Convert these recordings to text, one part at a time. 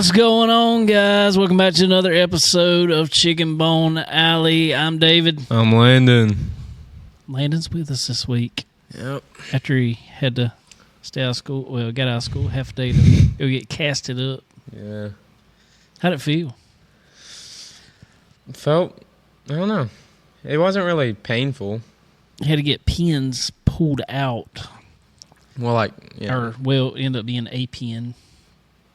What's going on, guys? Welcome back to another episode of Chicken Bone Alley. I'm David. I'm Landon. Landon's with us this week. Yep. After he had to stay out of school, got out of school half a day to go get casted up. Yeah. How'd it feel? I don't know. It wasn't really painful. You had to get pins pulled out. Well, End up being a pin.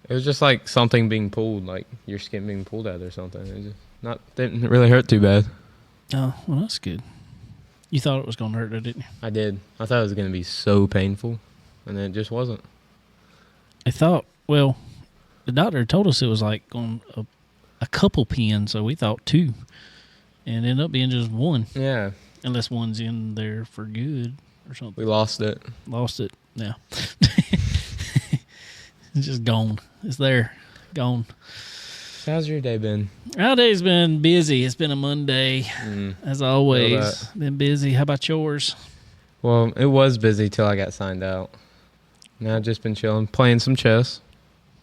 it was just like something being pulled, like your skin being pulled out or something. It just didn't really hurt too bad. Oh, well, that's good. You thought it was going to hurt, didn't you? I did. I thought it was going to be so painful, and then it just wasn't. The doctor told us it was like on a couple pins, so we thought two. And it ended up being just one. Yeah. Unless one's in there for good or something. We lost it. Lost it. Yeah. It's just gone. It's there. Gone. So how's your day been? Our day's been busy. It's been a Monday, as always. Been busy. How about yours? Well, it was busy till I got signed out. Now I've just been chilling, playing some chess.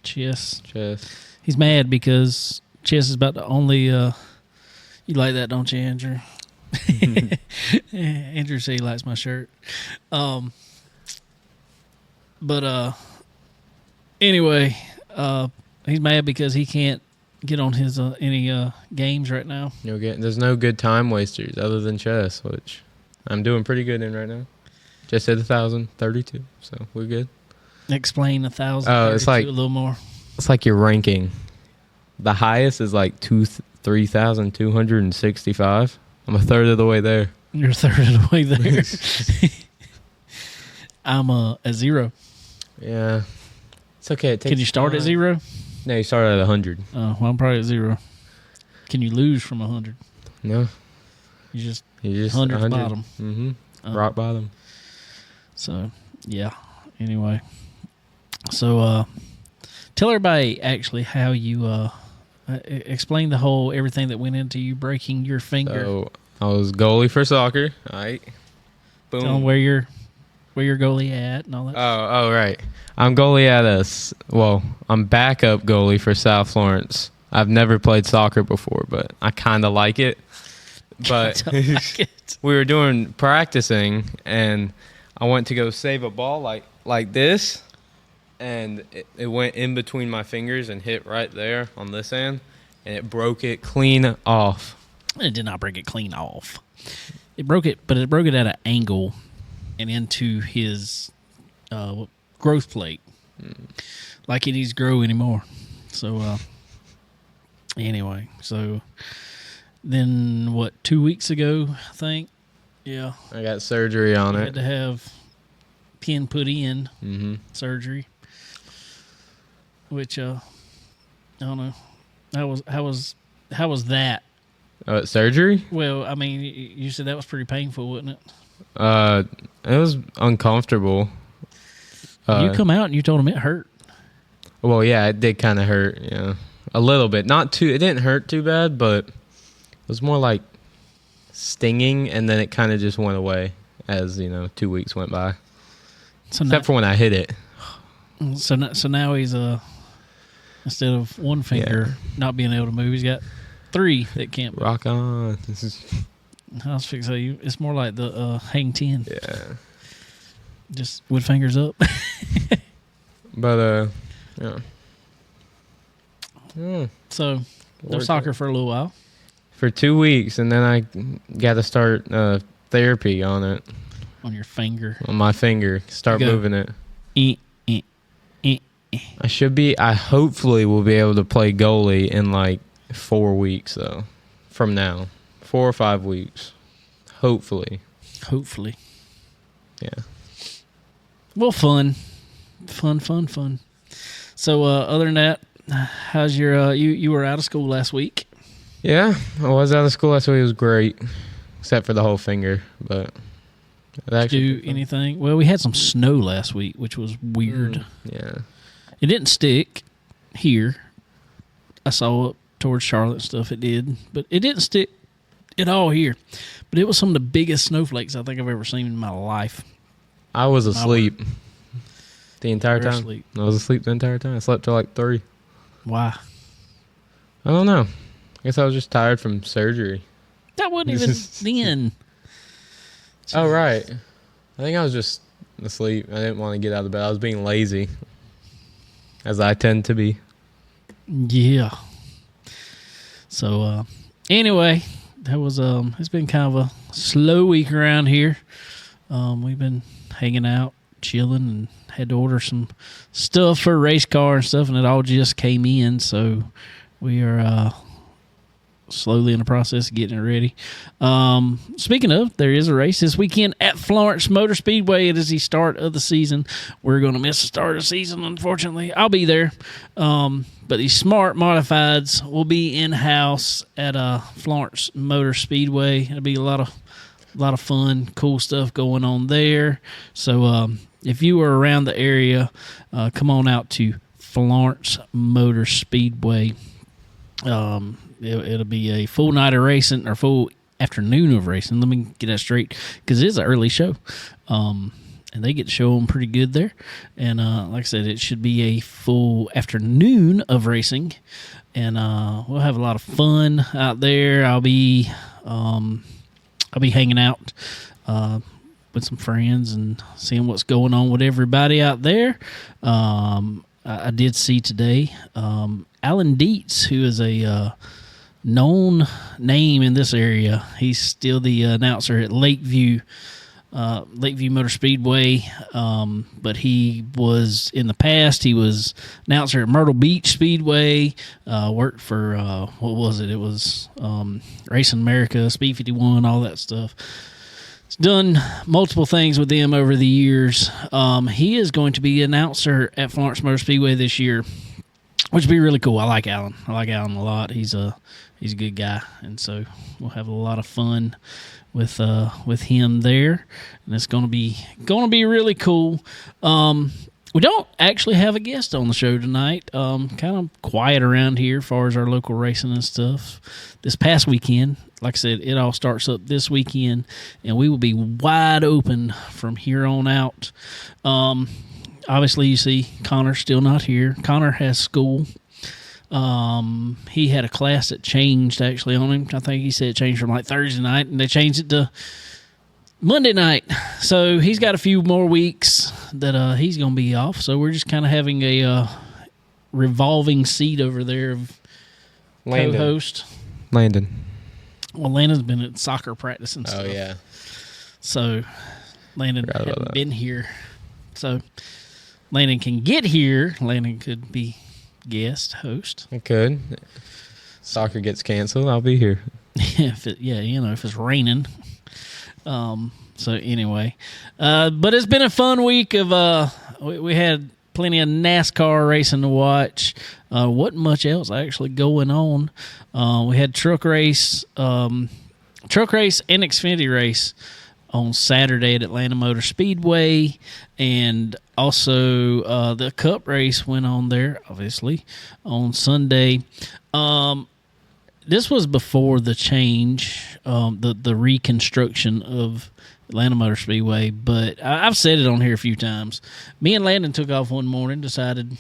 Chess. Chess. He's mad because chess is about the only... you like that, don't you, Andrew? Andrew said he likes my shirt. Anyway, he's mad because he can't get on his any games right now. There's no good time wasters other than chess, which I'm doing pretty good in right now. Just hit 1,032, so we're good. Explain 1,000. Oh, it's like a little more. It's like your ranking. The highest is like 3,265. I'm a third of the way there. You're a third of the way there. I'm a 0. Yeah. It's okay. It takes Can you start time. at 0? No, you start at 100. Oh, well, I'm probably at 0. Can you lose from 100? No. You just 100 bottom. Mm-hmm. Rock bottom. So, yeah. Anyway. So, tell everybody actually how you explain the whole everything that went into you breaking your finger. So, I was goalie for soccer. All right. Boom. Tell them where your goalie at and all that. Oh, right. I'm goalie I'm backup goalie for South Florence. I've never played soccer before, but I kind of like it. But we were doing practicing, and I went to go save a ball like this, and it went in between my fingers and hit right there on this end, and it broke it clean off. It did not break it clean off. It broke it at an angle and into his growth plate. Like it needs to grow anymore. So, anyway. So, then, 2 weeks ago, I think? Yeah. I got surgery on it. Had to have pin put in. Surgery. Which, I don't know. How was that? Surgery? Well, I mean, you said that was pretty painful, wasn't it? It was uncomfortable. You come out and you told him it hurt. Well, yeah, it did kind of hurt, yeah. A little bit. Not too, it didn't hurt too bad, but it was more like stinging, and then it kind of just went away as, 2 weeks went by. Except for when I hit it. So now he's, instead of one finger not being able to move, he's got 3 that can't move. Rock on. I was fixing to say, it's more like the hang 10. Yeah. Just with fingers up. But, yeah. So, no soccer for a little while. For 2 weeks, and then I got to start therapy on it. On your finger. On my finger. Start moving it. I hopefully will be able to play goalie in like 4 weeks, though. From now. 4 or 5 weeks. Hopefully. Yeah. Well, fun. So, other than that, how's your, you were out of school last week? Yeah, I was out of school last week. It was great. Except for the whole finger, but... Did you do anything? Well, we had some snow last week, which was weird. Yeah. It didn't stick here. I saw up towards Charlotte and stuff, it did. But it didn't stick at all here. But it was some of the biggest snowflakes I think I've ever seen in my life. I was asleep the entire time. Asleep. I was asleep the entire time. I slept till like 3. Why? I don't know. I guess I was just tired from surgery. That wasn't even then. Oh, right. I think I was just asleep. I didn't want to get out of bed. I was being lazy, as I tend to be. Yeah. So, anyway, that was it's been kind of a slow week around here. We've been hanging out, chilling, and had to order some stuff for a race car and stuff, and it all just came in. So we are slowly in the process of getting it ready. Speaking of, there is a race this weekend at Florence Motor Speedway. It is the start of the season. We're going to miss the start of the season, unfortunately. I'll be there. But the Smart Modifieds will be in-house at Florence Motor Speedway. It'll be a lot of fun, cool stuff going on there. So if you are around the area, come on out to Florence Motor Speedway. It'll be a full night of racing or full afternoon of racing. Let me get that straight because it is an early show. And they get to show them pretty good there. And like I said, it should be a full afternoon of racing. And we'll have a lot of fun out there. I'll be hanging out with some friends and seeing what's going on with everybody out there. I did see today Alan Dietz, who is a known name in this area. He's still the announcer at Lakeview Motor Speedway, but he was in the past. He was announcer at Myrtle Beach Speedway. Worked for what was it? It was Racing America, Speed 51, all that stuff. He's done multiple things with them over the years. He is going to be announcer at Florence Motor Speedway this year, which would be really cool. I like Alan. I like Alan a lot. He's a good guy, and so we'll have a lot of fun with him there, and it's gonna be really cool. We don't actually have a guest on the show tonight. Kind of quiet around here as far as our local racing and stuff. This past weekend, like I said, it all starts up this weekend, and we will be wide open from here on out. Obviously, you see Connor's still not here. Connor has school. He had a class that changed actually on him. I think he said it changed from like Thursday night, and they changed it to Monday night. So he's got a few more weeks that he's going to be off. So we're just kind of having a revolving seat over there of co-host. Landon. Well, Landon's been at soccer practice and stuff. Oh, yeah. So Landon hadn't been here. So Landon can get here. Landon could be guest host. I could. Soccer gets canceled, I'll be here. if it's raining. So anyway, but it's been a fun week of we had plenty of NASCAR racing to watch. Wasn't much else actually going on. We had truck race and Xfinity race on Saturday at Atlanta Motor Speedway, and also the Cup race went on there, obviously, on Sunday. This was before the change, the reconstruction of Atlanta Motor Speedway, but I've said it on here a few times. Me and Landon took off one morning, decided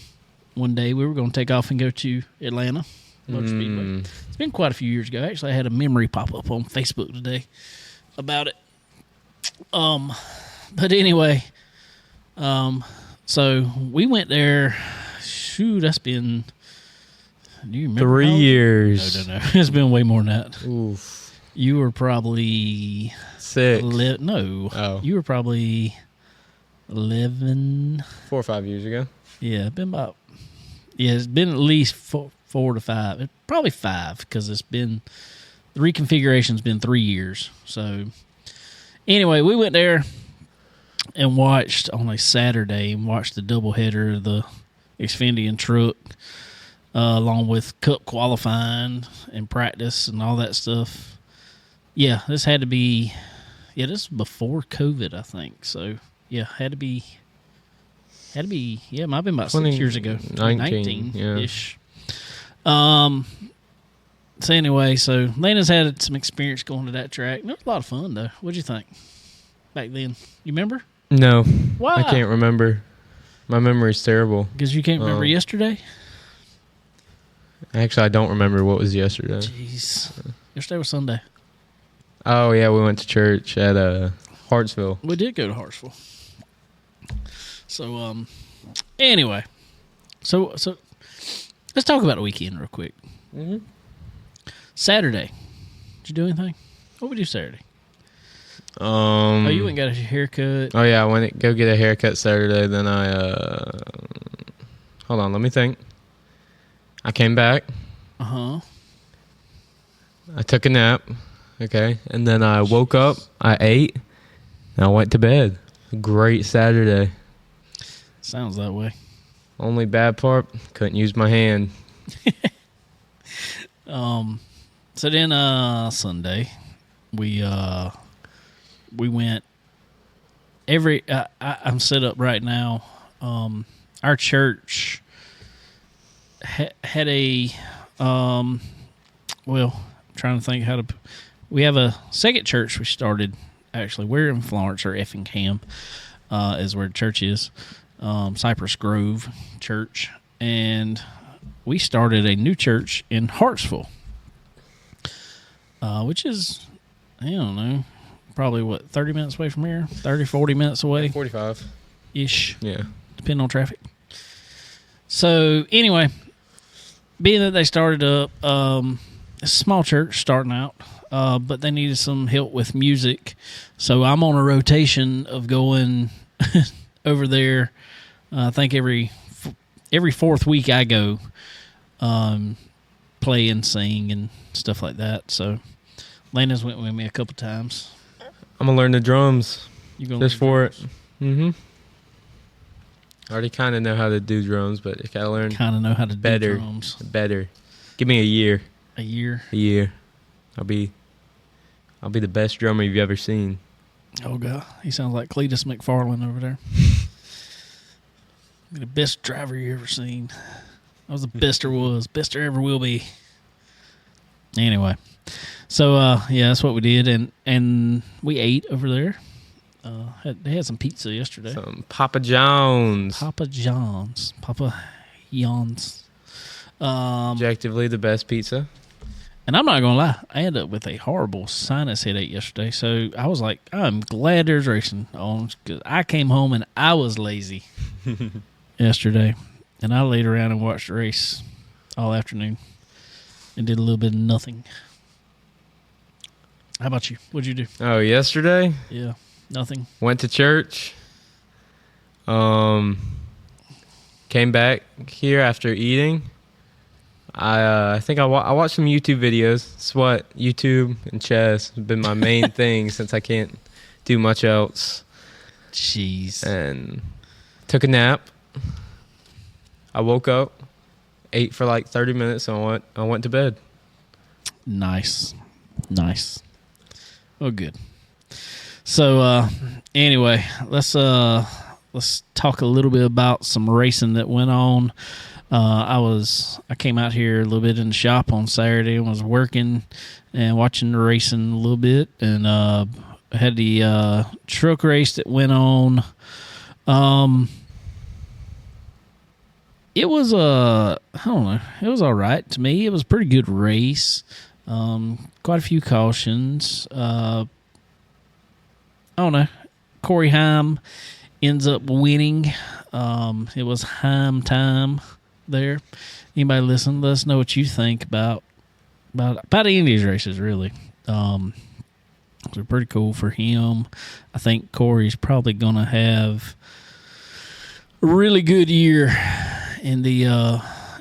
one day we were going to take off and go to Atlanta Motor Speedway. It's been quite a few years ago. Actually, I had a memory pop up on Facebook today about it. But anyway, so we went there. Shoot, that's been, do you remember 3 years. No. It's been way more than that. Oof. You were probably 6. No. Oh. You were probably 11. 4 or 5 years ago. Yeah, it's been at least 4 to 5. Probably 5 because the reconfiguration's been 3 years. So anyway, we went there and watched on a Saturday and watched the doubleheader of the Xfinity and truck, along with Cup qualifying and practice and all that stuff. Yeah, this had to be. Yeah, this was before COVID, I think. So yeah, had to be. Yeah, it might have been about 6 years ago. 19-ish. Yeah. So anyway, so Landon's had some experience going to that track. It was a lot of fun, though. What'd you think back then? You remember? No. Why? I can't remember. My memory's terrible. Because you can't remember yesterday? Actually, I don't remember what was yesterday. Jeez. Yesterday was Sunday. Oh, yeah, we went to church at Hartsville. We did go to Hartsville. So, anyway. So let's talk about the weekend real quick. Mm-hmm. Saturday. Did you do anything? What would we do Saturday? Oh, you went and got a haircut. Oh, yeah, I went to go get a haircut Saturday. Then hold on, let me think. I came back. Uh-huh. I took a nap. Okay. And then I woke up, I ate, and I went to bed. Great Saturday. Sounds that way. Only bad part, couldn't use my hand. So then Sunday, we went I'm set up right now. Our church had a well, I'm trying to think how to. We have a second church we started. Actually, we're in Florence or Effingham, is where the church is. Cypress Grove Church, and we started a new church in Hartsville, which is, I don't know, probably 30 minutes away from here, 30, 40 minutes away. 45-ish. Yeah. Depending on traffic. So, anyway, being that they started up, a small church starting out, but they needed some help with music. So, I'm on a rotation of going over there. I think every fourth week I go play and sing and stuff like that. So, Landon's went with me a couple times. I'm going to learn the drums. You gonna just for it. Mm-hmm. I already kind of know how to do drums, but I got to learn kind of know how to do drums. Better. Give me a year. A year? A year. I'll be the best drummer you've ever seen. Oh, God. He sounds like Cletus McFarland over there. The best driver you ever seen. I was the best there was. Best there ever will be. Anyway. So, yeah, that's what we did. And we ate over there. They had some pizza yesterday. Some Papa John's. Papa John's. Objectively the best pizza. And I'm not going to lie. I ended up with a horrible sinus headache yesterday. So I was like, I'm glad there's racing on. Because I came home and I was lazy yesterday. And I laid around and watched the race all afternoon. And did a little bit of nothing. How about you? What'd you do? Oh, yesterday? Yeah. Nothing. Went to church. Came back here after eating. I think I watched some YouTube videos. It's what YouTube and chess have been my main thing since I can't do much else. Jeez. And took a nap. I woke up, ate for like 30 minutes, and I went to bed. Nice. Oh, good. So, anyway, let's talk a little bit about some racing that went on. I came out here a little bit in the shop on Saturday and was working and watching the racing a little bit, and had the truck race that went on. It was I don't know, it was all right to me. It was a pretty good race. Quite a few cautions. I don't know. Corey Heim ends up winning. It was Heim time there. Anybody listen? Let us know what you think about any of these races, really. They're pretty cool for him. I think Corey's probably going to have a really good year in the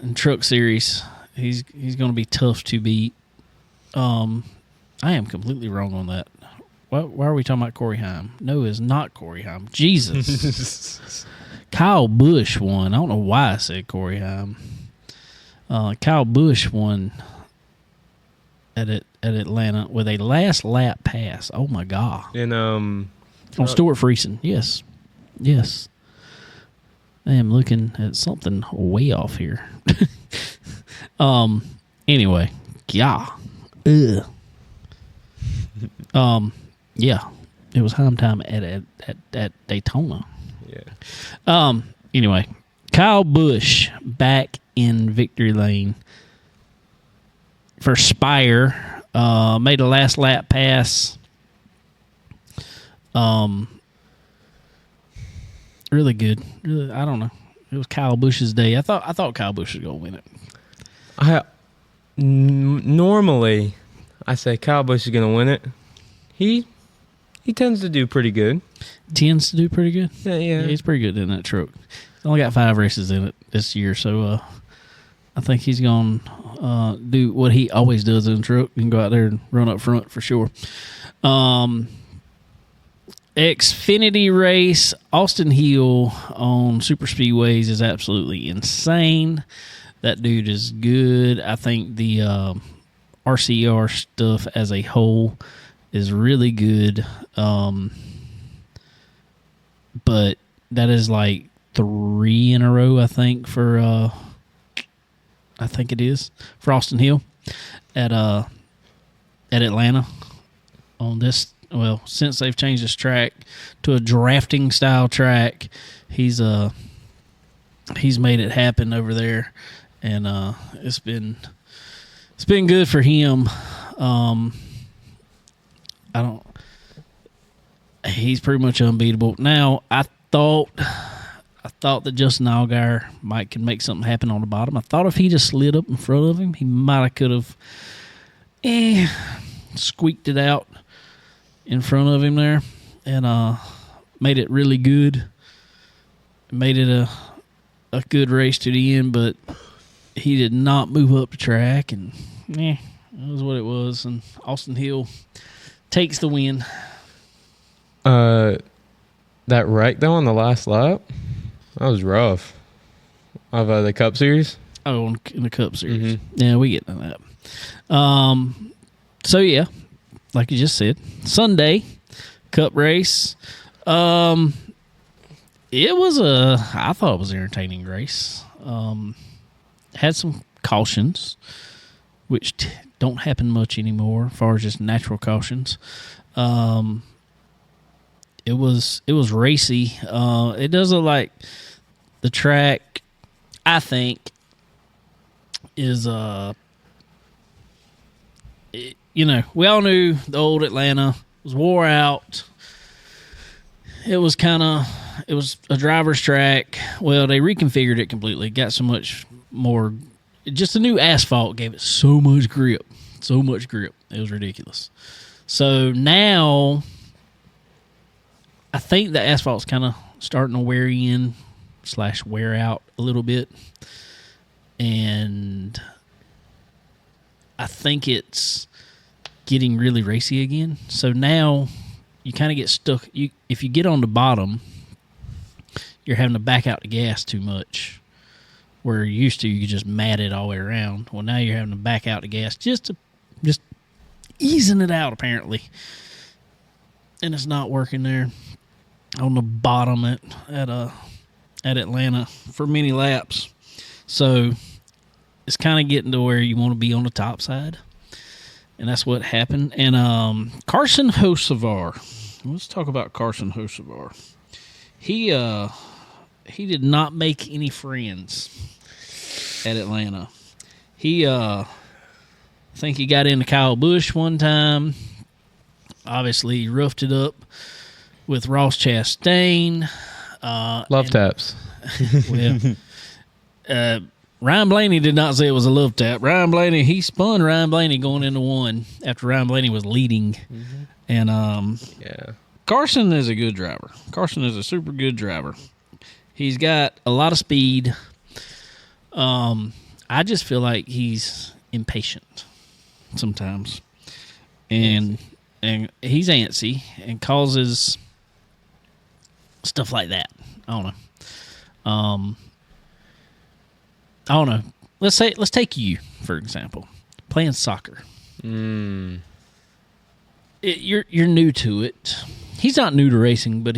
in Truck Series. He's going to be tough to beat. I am completely wrong on that. Why are we talking about Corey Heim? No, it's not Corey Heim. Jesus. Kyle Busch won. I don't know why I said Corey Heim. Kyle Busch won at Atlanta with a last lap pass. Oh, my God. And on Stuart Friesen. Yes. I am looking at something way off here. Anyway. Yeah. Ugh. Yeah, it was home time at Daytona. Yeah. Anyway, Kyle Busch back in victory lane for Spire. Made a last lap pass. Really good. Really, I don't know. It was Kyle Busch's day. I thought Kyle Busch was going to win it. Normally, I say Kyle Busch is going to win it. He tends to do pretty good. Tends to do pretty good? Yeah. He's pretty good in that truck. He's only got 5 races in it this year, so I think he's going to do what he always does in the truck and go out there and run up front for sure. Xfinity race, Austin Hill on super speedways is absolutely insane. That dude is good. I think the RCR stuff as a whole is really good. But that is like 3 in a row, I think, for I think it is for Austin Hill at Atlanta on this. Well, since they've changed this track to a drafting style track, he's made it happen over there, and it's been good for him. He's pretty much unbeatable. Now, I thought that Justin Allgaier could make something happen on the bottom. I thought if he just slid up in front of him, he could have squeaked it out in front of him there, and made it really good. Made it a good race to the end, but he did not move up the track, and that was what it was. And Austin Hill takes the win. That wreck though on the last lap, that was rough. Of the Cup Series. Oh, in the Cup Series. Mm-hmm. Yeah, we get to that. So yeah. Like you just said, Sunday Cup race. I thought it was an entertaining race. Had some cautions, which don't happen much anymore, as far as just natural cautions. It was racy. It does look like the track, I think, is we all knew the old Atlanta was wore out. It was a driver's track. Well, they reconfigured it completely. Got so much more. Just the new asphalt gave it so much grip. It was ridiculous. So now, I think the asphalt's kind of starting to wear in / wear out a little bit. And I think it's getting really racy again. So now you kind of get stuck. If you get on the bottom, you're having to back out the gas too much. Where you used to, you could just mat it all the way around. Well, now you're having to back out the gas just easing it out, apparently. And it's not working there on the bottom at Atlanta for many laps. So it's kind of getting to where you want to be on the top side. And that's what happened. And Carson Hocevar. Let's talk about Carson Hocevar. He did not make any friends at Atlanta. I think he got into Kyle Busch one time. Obviously, he roughed it up with Ross Chastain. Love taps. Well, Ryan Blaney did not say it was a love tap. He spun Ryan Blaney going into one after Ryan Blaney was leading. Mm-hmm. And Carson is a good driver. Carson is a super good driver. He's got a lot of speed. I just feel like he's impatient sometimes. And he's antsy and causes stuff like that. I don't know. Let's take you, for example, playing soccer. You're new to it. He's not new to racing, but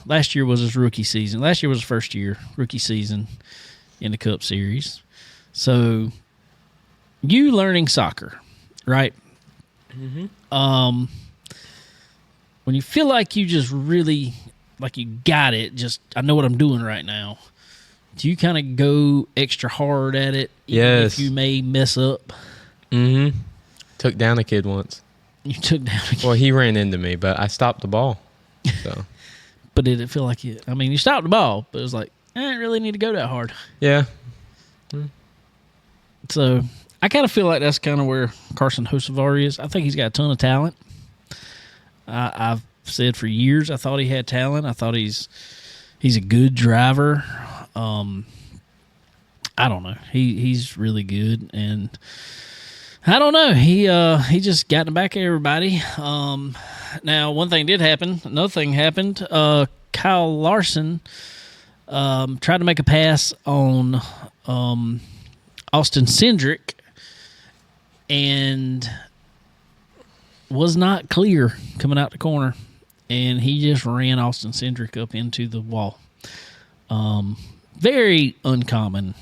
last year was his rookie season. Last year was his first year, rookie season in the Cup Series. So you learning soccer, right? Mm-hmm. When you feel like you just really, like you got it, just I know what I'm doing right now. Do you kind of go extra hard at it? Yes. If you may mess up? Mm-hmm. Took down a kid once. You took down a kid? Well, he ran into me, but I stopped the ball. So. But did it feel like it? I mean, you stopped the ball, but it was like, I didn't really need to go that hard. Yeah. So I kind of feel like that's kind of where Carson Hocevar is. I think he's got a ton of talent. I've said for years I thought he had talent. I thought he's a good driver. I don't know. He's really good, and I don't know. He just got in the back of everybody. Now, one thing did happen. Another thing happened. Kyle Larson tried to make a pass on Austin Cindric and was not clear coming out the corner, and he just ran Austin Cindric up into the wall. Very uncommon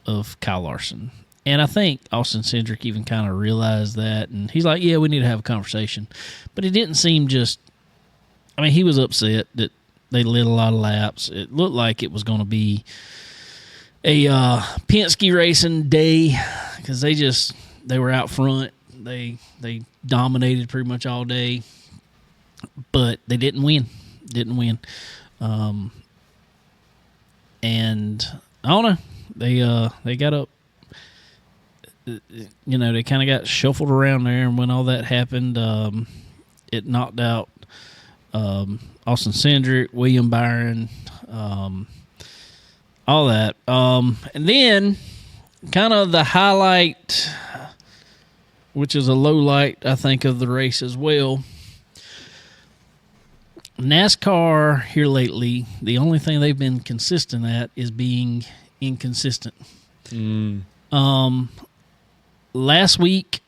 of Kyle Larson. And I think Austin Cindric even kind of realized that, and he's like, yeah, we need to have a conversation. But he didn't seem he was upset that they lit a lot of laps. It looked like it was going to be a Penske racing day because they were out front. They dominated pretty much all day, but they didn't win. And I don't know. They got up. They kind of got shuffled around there, and when all that happened, it knocked out Austin Cindric, William Byron, all that. And then kind of the highlight, which is a low light, I think, of the race as well. NASCAR here lately, the only thing they've been consistent at is being inconsistent. Last week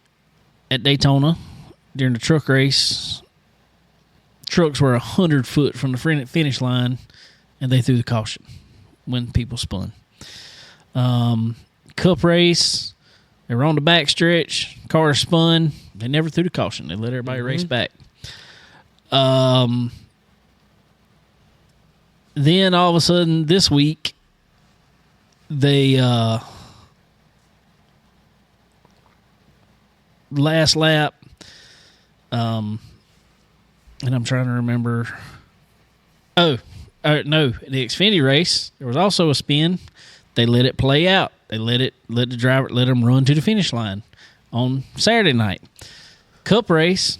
at Daytona, during the truck race, trucks were 100 foot from the finish line, and they threw the caution when people spun. Cup race, they were on the back stretch, cars spun, they never threw the caution. They let everybody race back. Then all of a sudden this week, they last lap, and I'm trying to remember. No, the Xfinity race, there was also a spin. They let it play out. They let the driver let them run to the finish line on Saturday night. Cup race,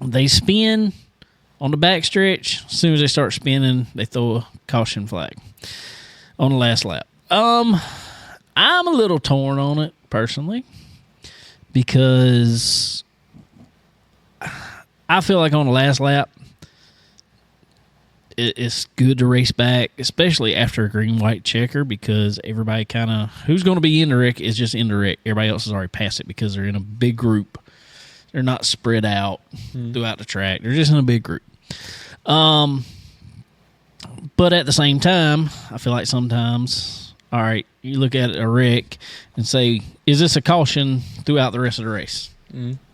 they spin on the back stretch. As soon as they start spinning, they throw a caution flag on the last lap. I'm a little torn on it personally because I feel like on the last lap, it's good to race back, especially after a green-white checker, because everybody kind of, who's going to be in the wreck is just in the wreck. Everybody else has already passed it because they're in a big group. They're not spread out throughout the track. They're just in a big group. But at the same time, I feel like sometimes, all right, you look at a wreck and say, is this a caution throughout the rest of the race?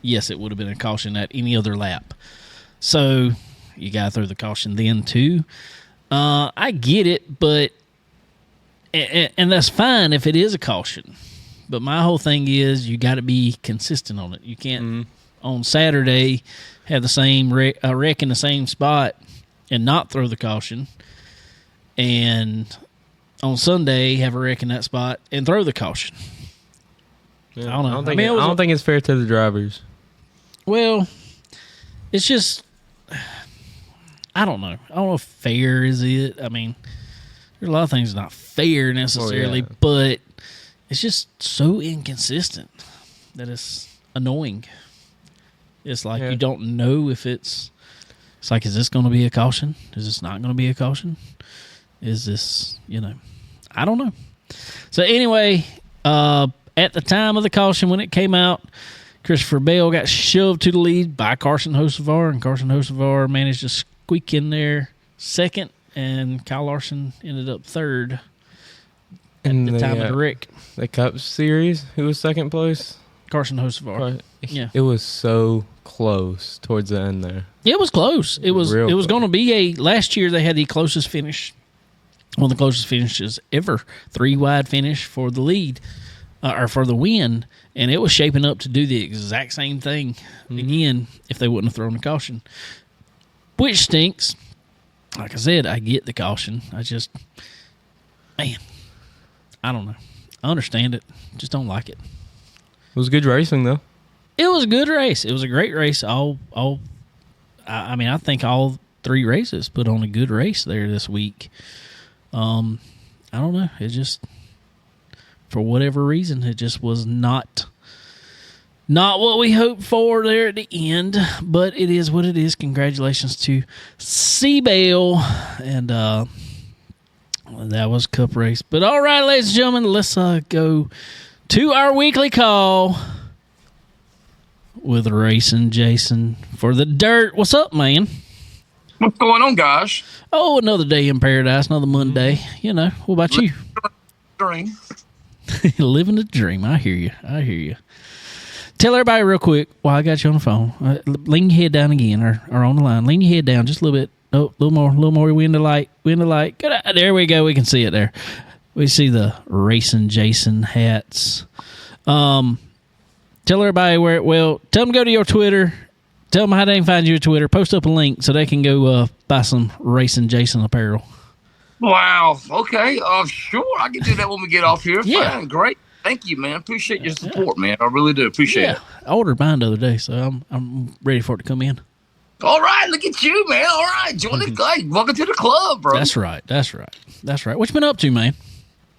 Yes, it would have been a caution at any other lap. So you got to throw the caution then too. I get it, but and that's fine if it is a caution. But my whole thing is you got to be consistent on it. You can't on Saturday have the same wreck in the same spot and not throw the caution, and on Sunday have a wreck in that spot and throw the caution. Yeah, I don't think it's fair to the drivers. Well, it's just, I don't know. I don't know if fair is it. I mean, there's a lot of things not fair necessarily, but it's just so inconsistent that it's annoying. It's like you don't know if it's like, is this going to be a caution? Is this not going to be a caution? Is this, I don't know. So anyway, at the time of the caution when it came out, Christopher Bell got shoved to the lead by Carson Hocevar, and Carson Hocevar managed to squeak in there second, and Kyle Larson ended up third at the time of the wreck. The Cup Series, who was second place? Carson Hocevar. Yeah, it was so close towards the end there. Yeah, it was close. It was going to be last year they had the closest finish, one of the closest finishes ever, 3 wide finish for the lead. or for the win, and it was shaping up to do the exact same thing again if they wouldn't have thrown the caution, which stinks. Like I said, I get the caution. I just, man, I don't know. I understand it, just don't like it. It was good racing though. It was a good race. It was a great race. I think all 3 races put on a good race there this week. I don't know. It just, for whatever reason, it just was not what we hoped for there at the end. But it is what it is. Congratulations to C-Bell. And that was Cup race. But all right, ladies and gentlemen, let's go to our weekly call with Racin Jason for the dirt. What's up, man? What's going on, guys? Oh, another day in paradise, another Monday. You know, what about you? Dream. Living the dream. I hear you. Tell everybody real quick while I got you on the phone. Lean your head down again, or on the line. Lean your head down just a little bit. Oh, a little more. Wind the light. Good. There we go. We can see it there. We see the Racin Jason hats. Tell everybody where. Well, tell them to go to your Twitter. Tell them how they can find you on Twitter. Post up a link so they can go buy some Racin Jason apparel. Wow. Okay. Sure. I can do that when we get off here. Yeah. Fine. Great. Thank you, man. Appreciate your support, man. I really do appreciate it. I ordered mine the other day, so I'm ready for it to come in. All right. Look at you, man. All right. Join the club. Welcome to the club, bro. That's right. What you been up to, man?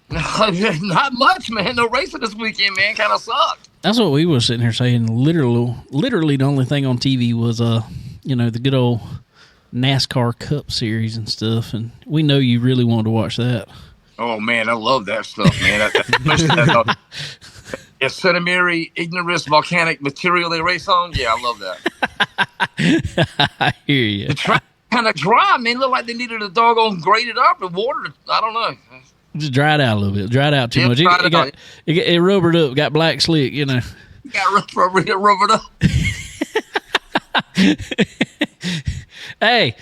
Not much, man. No racing this weekend, man. Kind of sucked. That's what we were sitting here saying. Literally the only thing on TV was the good old NASCAR Cup Series and stuff, and we know you really wanted to watch that. Oh man, I love that stuff, man. That sedimentary, igneous, volcanic material they race on. Yeah, I love that. I hear you. The track kind of dry, man. Look like they needed a doggone graded up and watered. I don't know. Just dried out a little bit. Dried out too much. It rubbered up. Got black slick, you know. Got rubbered up. Hey,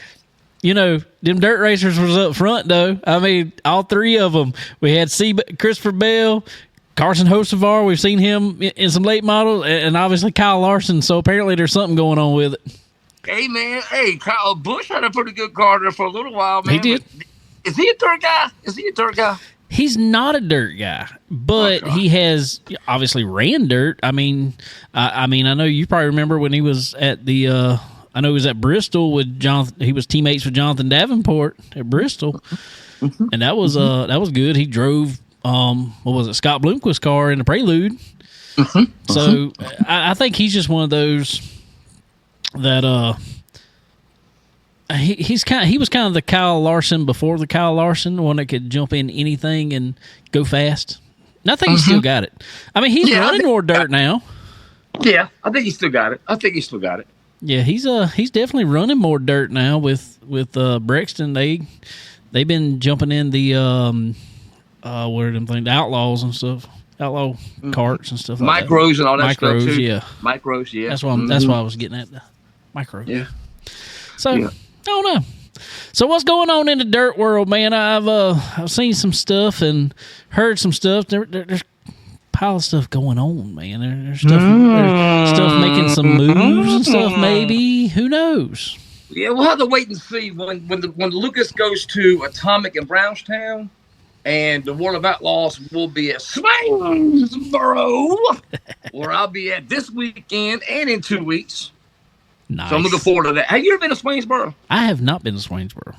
them dirt racers was up front, though. I mean, all 3 of them. We had Christopher Bell, Carson Hocevar. We've seen him in some late models, and obviously Kyle Larson. So apparently there's something going on with it. Hey, man. Hey, Kyle Busch had a pretty good car there for a little while, man. He did. Is he a dirt guy? He's not a dirt guy, but he has obviously ran dirt. I mean, I know you probably remember when he was at the. I know he was at Bristol with Jonathan. He was teammates with Jonathan Davenport at Bristol, and that was good. He drove Scott Bloomquist's car in the Prelude. So I think he's just one of those that he was kind of the Kyle Larson before the Kyle Larson, one that could jump in anything and go fast. And I think he's still got it. I mean, he's running more dirt now. Yeah, I think he still got it. Yeah, he's definitely running more dirt now with Brexton. They've been jumping in the what are them things? The Outlaws and stuff. Outlaw carts and stuff like Micros and all that stuff too. Yeah. Micros, yeah. That's why I was getting at the micro. Yeah. So I don't know. So what's going on in the dirt world, man? I've seen some stuff and heard some stuff. There's a pile of stuff going on, man. There's stuff making some moves and stuff. Maybe, who knows? Yeah, we'll have to wait and see when Lucas goes to Atomic in Brownstown, and the World of Outlaws will be at Swainsboro, where I'll be at this weekend and in 2 weeks. Nice. So I'm looking forward to that. Have you ever been to Swainsboro? I have not been to Swainsboro.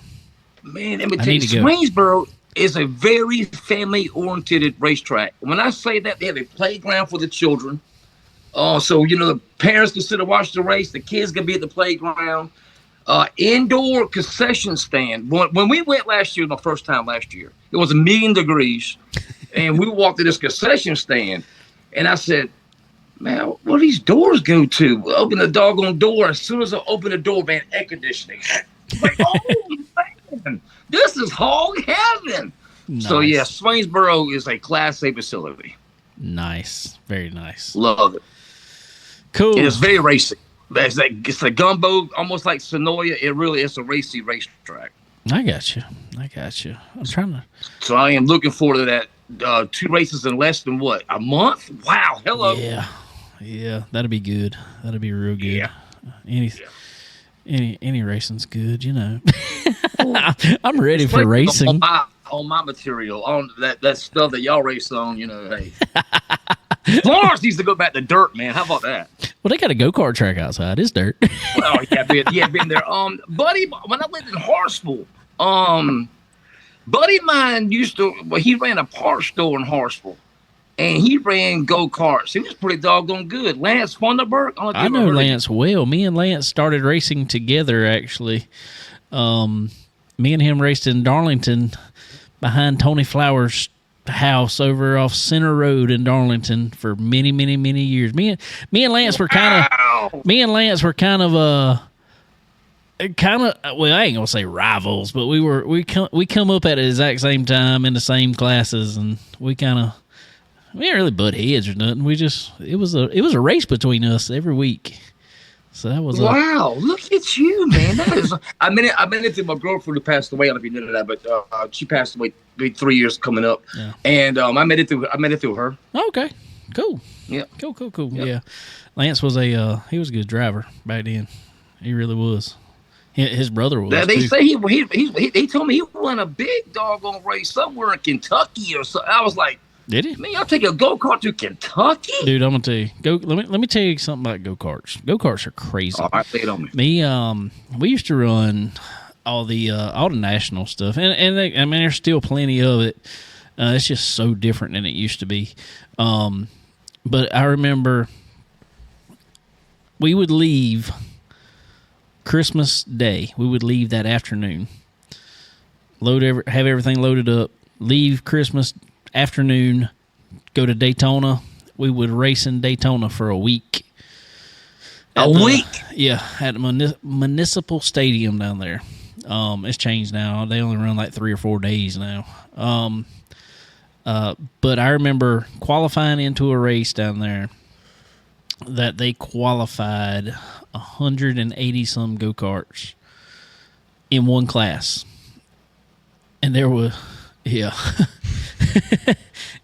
Man, let me tell you, Swainsboro is a very family-oriented racetrack. When I say that, they have a playground for the children. So, the parents can sit and watch the race. The kids can be at the playground. Indoor concession stand. When we went last year, the first time last year, it was 1,000,000 degrees. And we walked to this concession stand. And I said, man, where these doors go to? We open the doggone door. As soon as I open the door, man, air conditioning. Like, oh, man, this is hog heaven. Nice. So, yeah, Swainsboro is a Class A facility. Nice. Very nice. Love it. Cool. It is very racy. It's a gumbo, almost like Sonoya. It really is a racy racetrack. I got you. I'm trying to. So I am looking forward to that 2 races in less than what, a month? Wow, hello. Yeah, that'd be good. That'd be real good. Any racing's good, you know. I'm ready for racing. On my material, on that stuff that y'all race on, you know. Hey, Florence needs to go back to dirt, man. How about that? Well, they got a go-kart track outside. It's dirt. Well, been there. Buddy, when I lived in Hartsville, buddy of mine he ran a parts store in Hartsville, and he ran go-karts. He was pretty doggone good. Lance Funderburg. I know Lance well. Me and Lance started racing together, actually. Me and him raced in Darlington behind Tony Flowers' house over off Center Road in Darlington for many, many, many years. Me and Lance were kind of well, I ain't gonna say rivals, but we come up at the exact same time in the same classes, and we didn't really butt heads or nothing. It was a race between us every week. So that was wow! Look at you, man. That is. I mean it to my girlfriend who passed away. I don't know if you knew that, but she passed away 3 years coming up. Yeah. And I met it through her. Okay, cool. Yeah, cool. Yep. Yeah, Lance was he was a good driver back then. He really was. His brother was. They too. say he told me he won a big doggone race somewhere in Kentucky or so. I was like, did he? Man, y'all take a go-kart to Kentucky? Dude, I'm gonna tell you. Let me tell you something about go-karts. Go-karts are crazy. All right, lay it on me. We used to run all the national stuff, and there's still plenty of it. It's just so different than it used to be. But I remember we would leave Christmas Day. We would leave that afternoon. Have everything loaded up. Leave Christmas afternoon, go to Daytona. We would race in Daytona for a week. Yeah, at the municipal stadium down there. It's changed now. They only run like 3 or 4 days now. But I remember qualifying into a race down there that they qualified 180 some go-karts in one class. And there was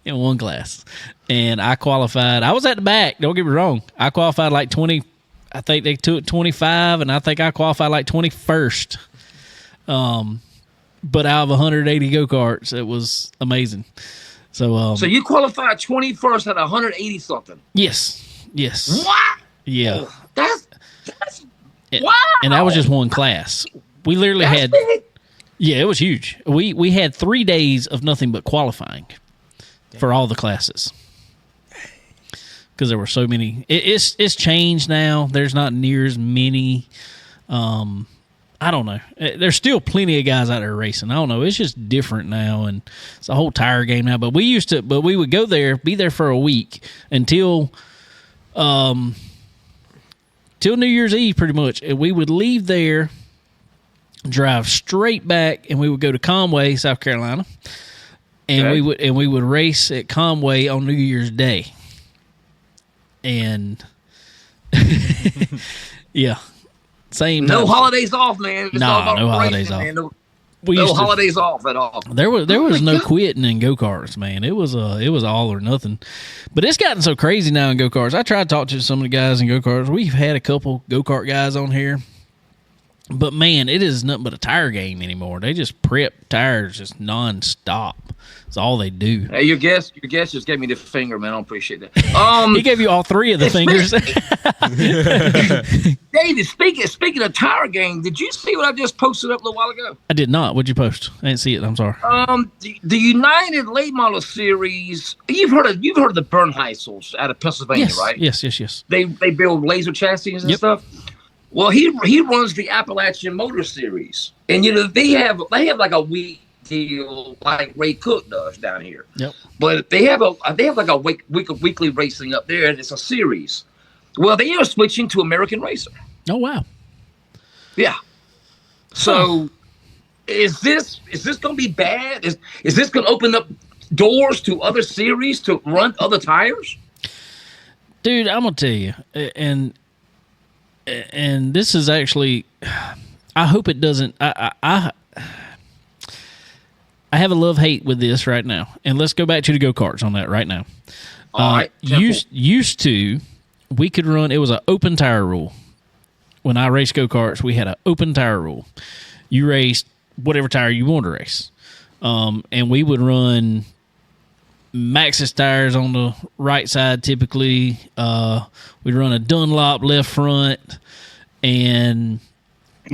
in one class, and I qualified. I was at the back, don't get me wrong. I qualified like 20. I think they took 25, and I think I qualified like 21st. But out of 180 go-karts, it was amazing. So you qualified 21st out of 180 something. Yes. What? Yeah. Oh, that's wow. And that was just one class. We literally had big. Yeah, it was huge. We had 3 days of nothing but qualifying for all the classes because there were so many. It's changed now. There's not near as many. I don't know. There's still plenty of guys out there racing. I don't know. It's just different now, and it's a whole tire game now. But we would go there, be there for a week until New Year's Eve, pretty much, and we would leave there, drive straight back, and we would go to Conway, South Carolina, and we would race at Conway on New Year's Day. And yeah, same. No holidays off, man. No holidays off. No holidays off at all. There was no quitting in go-karts, man. It was all or nothing. But it's gotten so crazy now in go-karts. I tried to talk to some of the guys in go-karts. We've had a couple go-kart guys on here. But, man, it is nothing but a tire game anymore. They just prep tires just nonstop. That's all they do. Hey, your guest just gave me the finger, man. I don't appreciate that. He gave you all 3 of the fingers. David, speaking of tire game, did you see what I just posted up a little while ago? I did not. What'd you post? I didn't see it. I'm sorry. The United Late Model Series. You've heard of the Bernheisels out of Pennsylvania, right? Yes. They build laser chassis and stuff. Well, he runs the Appalachian Motor Series, and they have like a week deal like Ray Cook does down here. Yep. But they have like a weekly racing up there, and it's a series. Well, they are switching to American Racer. Oh wow. Yeah. So, is this going to be bad? Is this going to open up doors to other series to run other tires? Dude, I'm gonna tell you, and this is actually, I hope it doesn't. I have a love-hate with this right now. And let's go back to the go-karts on that right now. All right. Used to, we could run, it was an open tire rule. When I raced go-karts, we had an open tire rule. You raced whatever tire you wanted to race. And we would run Maxxis tires on the right side typically. We'd run a Dunlop left front. And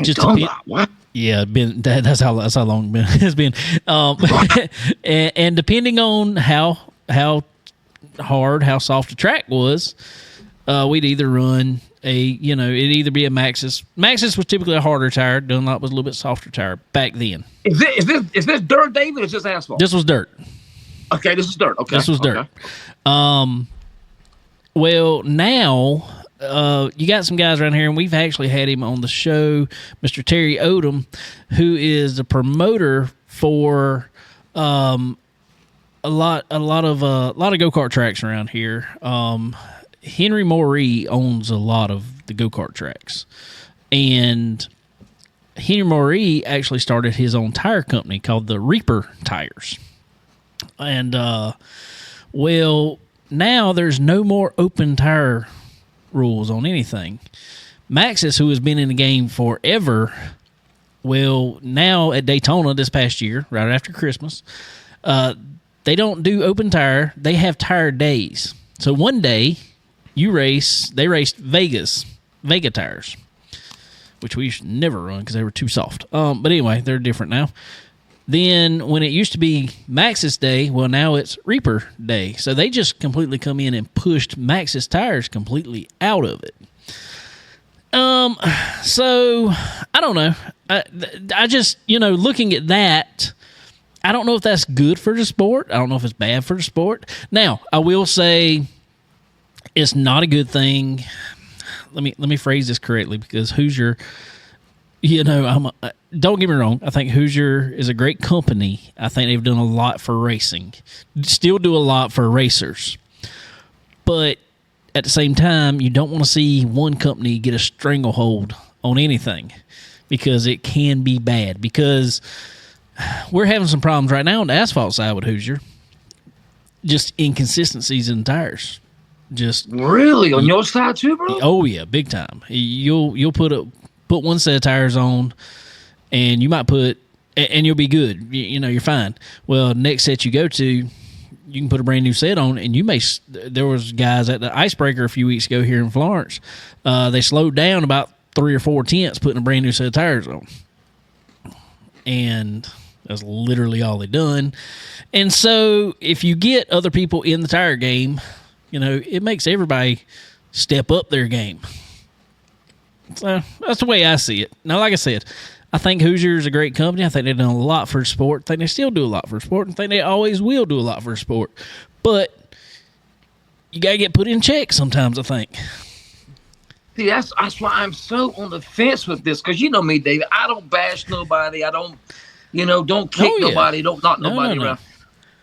just Dunlop, what? Yeah, that's how long it's been. And depending on how hard, how soft the track was, we'd either run it'd either be a Maxxis. Maxxis was typically a harder tire. Dunlop was a little bit softer tire back then. Is this dirt, David, or is this asphalt? This was dirt. Okay, this is dirt. Okay, this was dirt. Well, now you got some guys around here, and we've actually had him on the show, Mr. Terry Odom, who is the promoter for a lot of go-kart tracks around here. Henry Moree owns a lot of the go-kart tracks, and Henry Moree actually started his own tire company called the Reaper Tires. And well, now there's no more open tire rules on anything. Maxxis, who has been in the game forever, well, now at Daytona this past year, right after Christmas, they don't do open tire. They have tire days. So one day they raced Vega tires, which we used to never run because they were too soft. But anyway, they're different now. Then when it used to be Maxxis Day, well, now it's Reaper Day. So they just completely come in and pushed Maxxis tires completely out of it. So I don't know. I just, looking at that, I don't know if that's good for the sport. I don't know if it's bad for the sport. Now, I will say it's not a good thing. Let me phrase this correctly, because Hoosier, don't get me wrong. I think Hoosier is a great company. I think they've done a lot for racing. Still do a lot for racers. But at the same time, you don't want to see one company get a stranglehold on anything, because it can be bad. Because we're having some problems right now on the asphalt side with Hoosier. Just inconsistencies in the tires. Just really on your side too, bro? Oh yeah, big time. You'll put one set of tires on, and you might and you'll be good. You're fine. Well, next set you go to, you can put a brand new set on, and there was guys at the Icebreaker a few weeks ago here in Florence. They slowed down about 3 or 4 tenths putting a brand new set of tires on, and that's literally all they done. And so if you get other people in the tire game, it makes everybody step up their game. So that's the way I see it. Now, like I said, I think Hoosier is a great company. I think they've done a lot for sport. I think they still do a lot for sport. I think they always will do a lot for sport. But you got to get put in check sometimes, I think. See, that's why I'm so on the fence with this, because you know me, David. I don't bash nobody. I don't, don't kick nobody. Don't knock nobody around.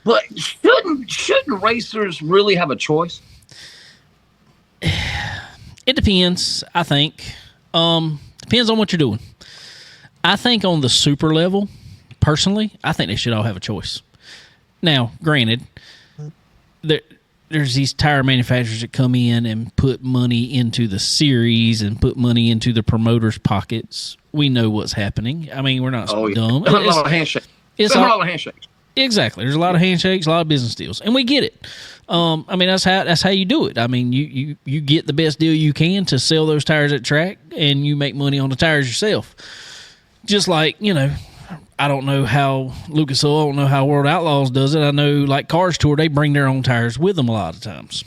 But shouldn't racers really have a choice? It depends, I think. Depends on what you're doing. I think on the super level, personally, I think they should all have a choice. Now, granted, there's these tire manufacturers that come in and put money into the series and put money into the promoters' pockets. We know what's happening. I mean, we're not dumb. There's a lot of handshakes. There's a lot of handshakes. Exactly. There's a lot of handshakes, a lot of business deals, and we get it. I mean, that's how you do it. I mean, you get the best deal you can to sell those tires at track, and you make money on the tires yourself. Just like, I don't know how Lucas Oil, I don't know how World Outlaws does it. I know, like Cars Tour, they bring their own tires with them a lot of times.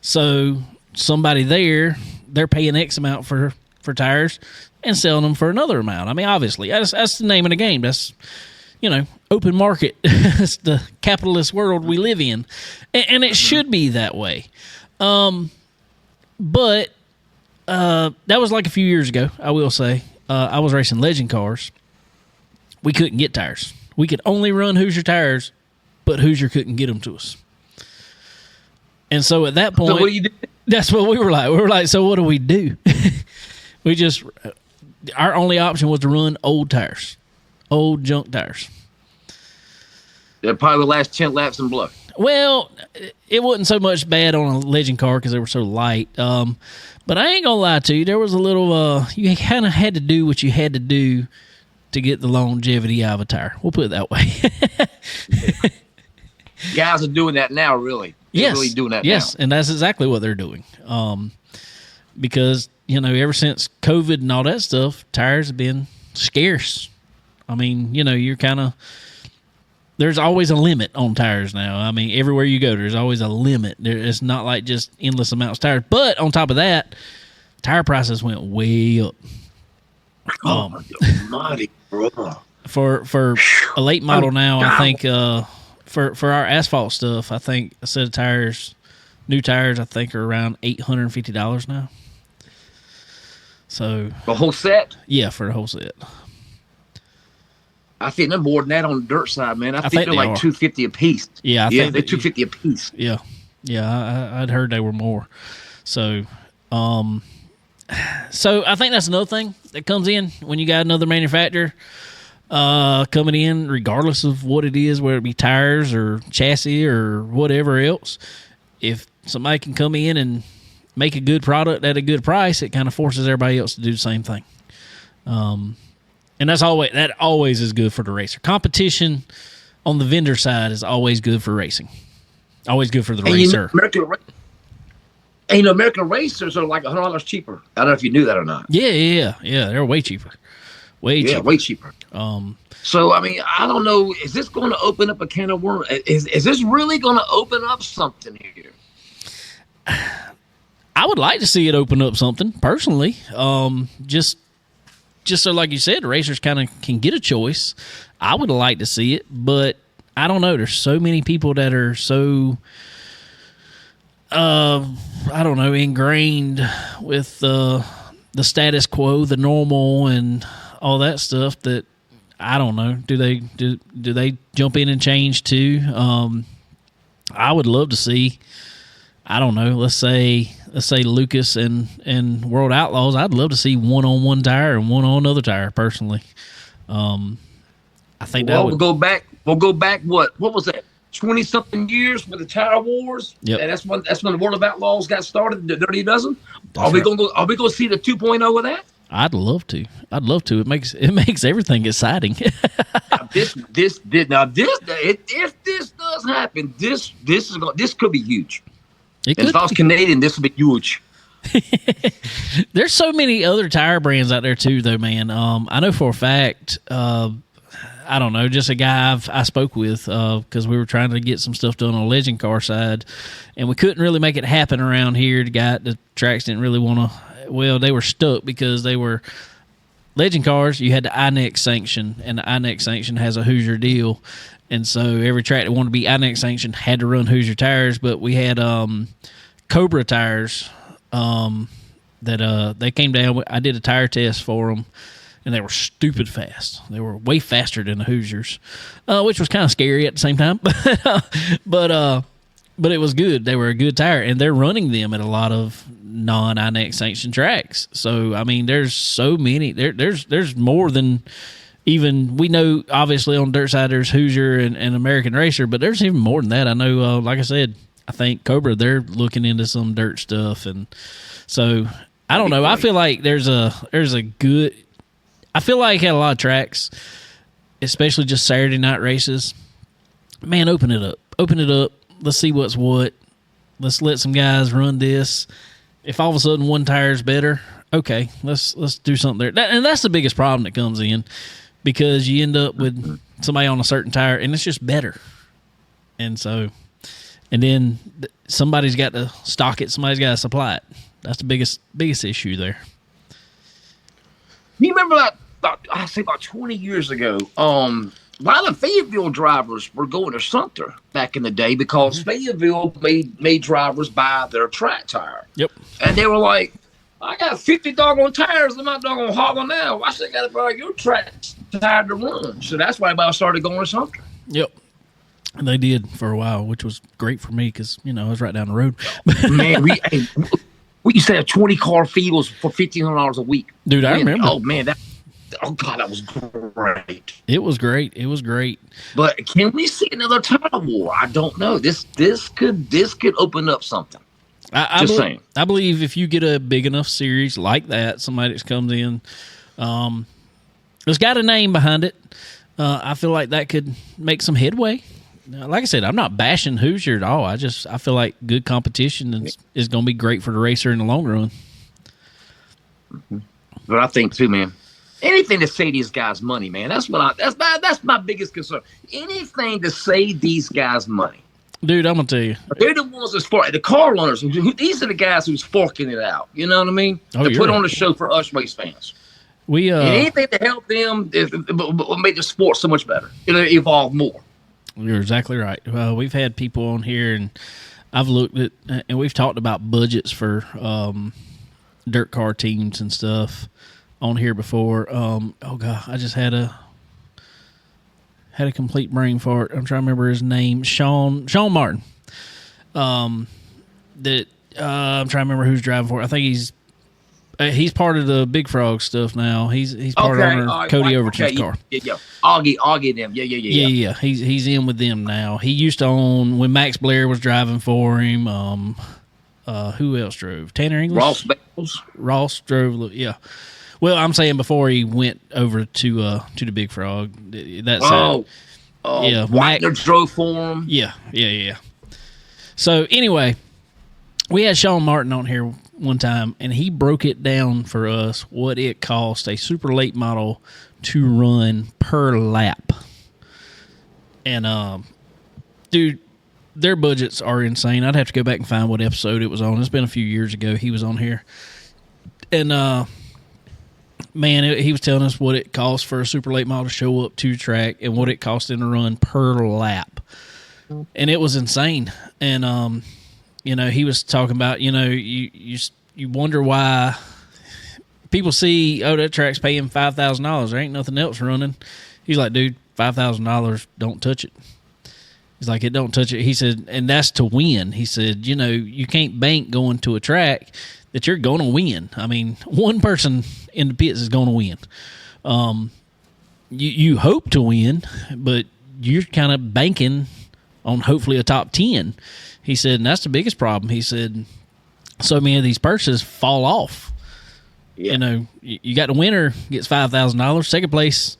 So somebody they're paying X amount for tires and selling them for another amount. I mean, obviously, that's the name of the game. That's, open market. It's the capitalist world we live in. And it should be that way. But that was like a few years ago, I will say. I was racing Legend cars. We couldn't get tires. We could only run Hoosier tires, but Hoosier couldn't get them to us. And so at that point, so what do you do? That's what we were like. We were like, so what do we do? Our only option was to run old tires. old junk tires. They'll probably last 10 laps and blow. Well, it wasn't so much bad on a Legend car because they were so light. But I ain't gonna lie to you, there was a little. You kind of had to do what you had to do to get the longevity out of a tire. We'll put it that way. Guys are doing that now, really. They're really doing that now. Yes, and that's exactly what they're doing. Because, ever since COVID and all that stuff, tires have been scarce. I mean, you're kind of... There's always a limit on tires now. I mean, everywhere you go, there's always a limit. It's not like just endless amounts of tires. But on top of that, tire prices went way up. Oh, my God. For a late model now, I think for our asphalt stuff, I think a set of tires, new tires, I think are around $850 now. So the whole set? Yeah, for the whole set. I think they're more than that on the dirt side, man. I think they're like $250 a piece. Yeah, they're $250 a piece. Yeah, I'd heard they were more. So, I think that's another thing that comes in when you got another manufacturer coming in, regardless of what it is, whether it be tires or chassis or whatever else. If somebody can come in and make a good product at a good price, it kind of forces everybody else to do the same thing. And that always is good for the racer. Competition on the vendor side is always good for racing. Always good for the racer. American racers are like $100 cheaper. I don't know if you knew that or not. Yeah. They're way cheaper. Way cheaper. So, I mean, I don't know. Is this going to open up a can of worms? Is this really going to open up something here? I would like to see it open up something, personally. Just so, like you said, the racers kind of can get a choice. I would like to see it, but I don't know. There's so many people that are so, ingrained with the status quo, the normal, and all that stuff that I don't know. Do they jump in and change too? I would love to see. I don't know. Let's say Lucas and World Outlaws. I'd love to see one on one tire and one on another tire. Personally, I think that we'll go back. What was that? 20-something years with the tire wars. Yep. And that's when the World of Outlaws got started. The Dirty Dozen. Are we going to see the 2.0 of that? I'd love to. It makes everything exciting. If this does happen, this could be huge. If I was Canadian, this would be huge. There's so many other tire brands out there too, though, man. I know for a fact. I don't know, just a guy I spoke with because we were trying to get some stuff done on the Legend car side, and we couldn't really make it happen around here. The tracks didn't really want to. Well, they were stuck because they were Legend cars. You had the INEX sanction, and the INEX sanction has a Hoosier deal. And so every track that wanted to be INEX sanctioned had to run Hoosier tires, but we had Cobra tires that they came down. I did a tire test for them, and they were stupid fast. They were way faster than the Hoosiers, which was kind of scary at the same time. But it was good. They were a good tire, and they're running them at a lot of non-INEX sanctioned tracks. So I mean, there's so many. There's more than. Even we know, obviously, on dirt side, there's Hoosier and American Racer, but there's even more than that. I know, like I said, I think Cobra, they're looking into some dirt stuff. And so, I don't know. I feel like there's a good – I feel like at a lot of tracks, especially just Saturday night races, man, open it up. Open it up. Let's see what's what. Let's let some guys run this. If all of a sudden one tire's better, okay, let's do something there. And that's the biggest problem that comes in. Because you end up with somebody on a certain tire, and it's just better. And so, and then somebody's got to stock it. Somebody's got to supply it. That's the biggest issue there. You remember about 20 years ago, a lot of Fayetteville drivers were going to Sumter back in the day because Fayetteville made drivers buy their track tire. Yep. And they were like, I got 50 doggone tires in my doggone hauler now. Why should I got to buy your track tire to run? So that's why I started going to Sumter. Yep. And they did for a while, which was great for me because, I was right down the road. Man, we used to have 20 car fields for $1,500 a week. Dude, I remember. Oh, man, Oh God, that was great. It was great. It was great. But can we see another title war? I don't know. This could open up something. Just saying. I believe if you get a big enough series like that, somebody that comes in, it's got a name behind it. I feel like that could make some headway. Like I said, I'm not bashing Hoosier at all. I feel like good competition is going to be great for the racer in the long run. But I think too, man. Anything to save these guys money, man. That's my biggest concern. Anything to save these guys money. Dude, I'm gonna tell you, they're the ones that's the car runners. These are the guys who's forking it out. You know what I mean? To put on the show for us race fans. And anything to help them will make the sport so much better. It'll evolve more. You're exactly right. We've had people on here, and I've looked at, and we've talked about budgets for dirt car teams and stuff on here before. Oh God, I just had a complete brain fart. I'm trying to remember his name. Sean Martin. I'm trying to remember who's driving for it. I think he's part of the Big Frog stuff now. He's part of Cody Overton's car. Yeah. Augie them. Yeah. He's in with them now. He used to own when Max Blair was driving for him. Who else drove? Tanner English. Ross drove. Yeah. Well, I'm saying before he went over to the Big Frog. That's yeah. Wagner drove for him. Yeah. So anyway, we had Sean Martin on here one time, and he broke it down for us what it cost a super late model to run per lap. And dude, their budgets are insane. I'd have to go back and find what episode it was on. It's been a few years ago he was on here. And man, he was telling us what it costs for a super late model to show up to track and what it cost him to run per lap. And it was insane. And he was talking about, you wonder why people see, that track's paying $5,000. There ain't nothing else running. He's like, dude, $5,000, don't touch it. He's like, it don't touch it. He said, and that's to win. He said, you can't bank going to a track that you're going to win. I mean, one person in the pits is going to win. You hope to win, but you're kind of banking on hopefully a top 10. He said, and that's the biggest problem. He said, so many of these purses fall off. Yeah. You got the winner gets $5,000. Second place,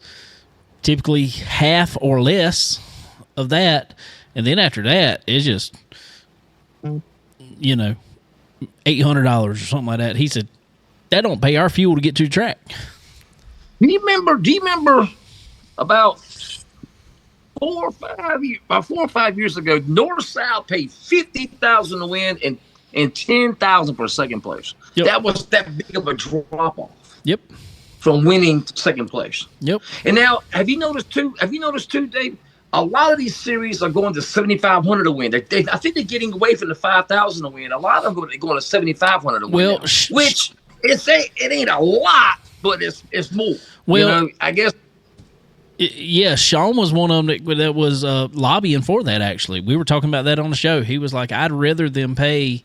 typically half or less of that. And then after that, it's just, $800 or something like that. He said, that don't pay our fuel to get to the track. Do you remember about 4 or 5 years ago, North South paid $50,000 to win and $10,000 for second place. Yep. That was that big of a drop off. Yep. From winning to second place. Yep. And now, have you noticed too, Dave? A lot of these series are going to 7,500 to win. I think they're getting away from the 5,000 to win. A lot of them are going to 7,500 to win. Well, which it ain't a lot, but it's more. Well, I guess. Yeah, Sean was one of them that was lobbying for that, actually. We were talking about that on the show. He was like, I'd rather them pay,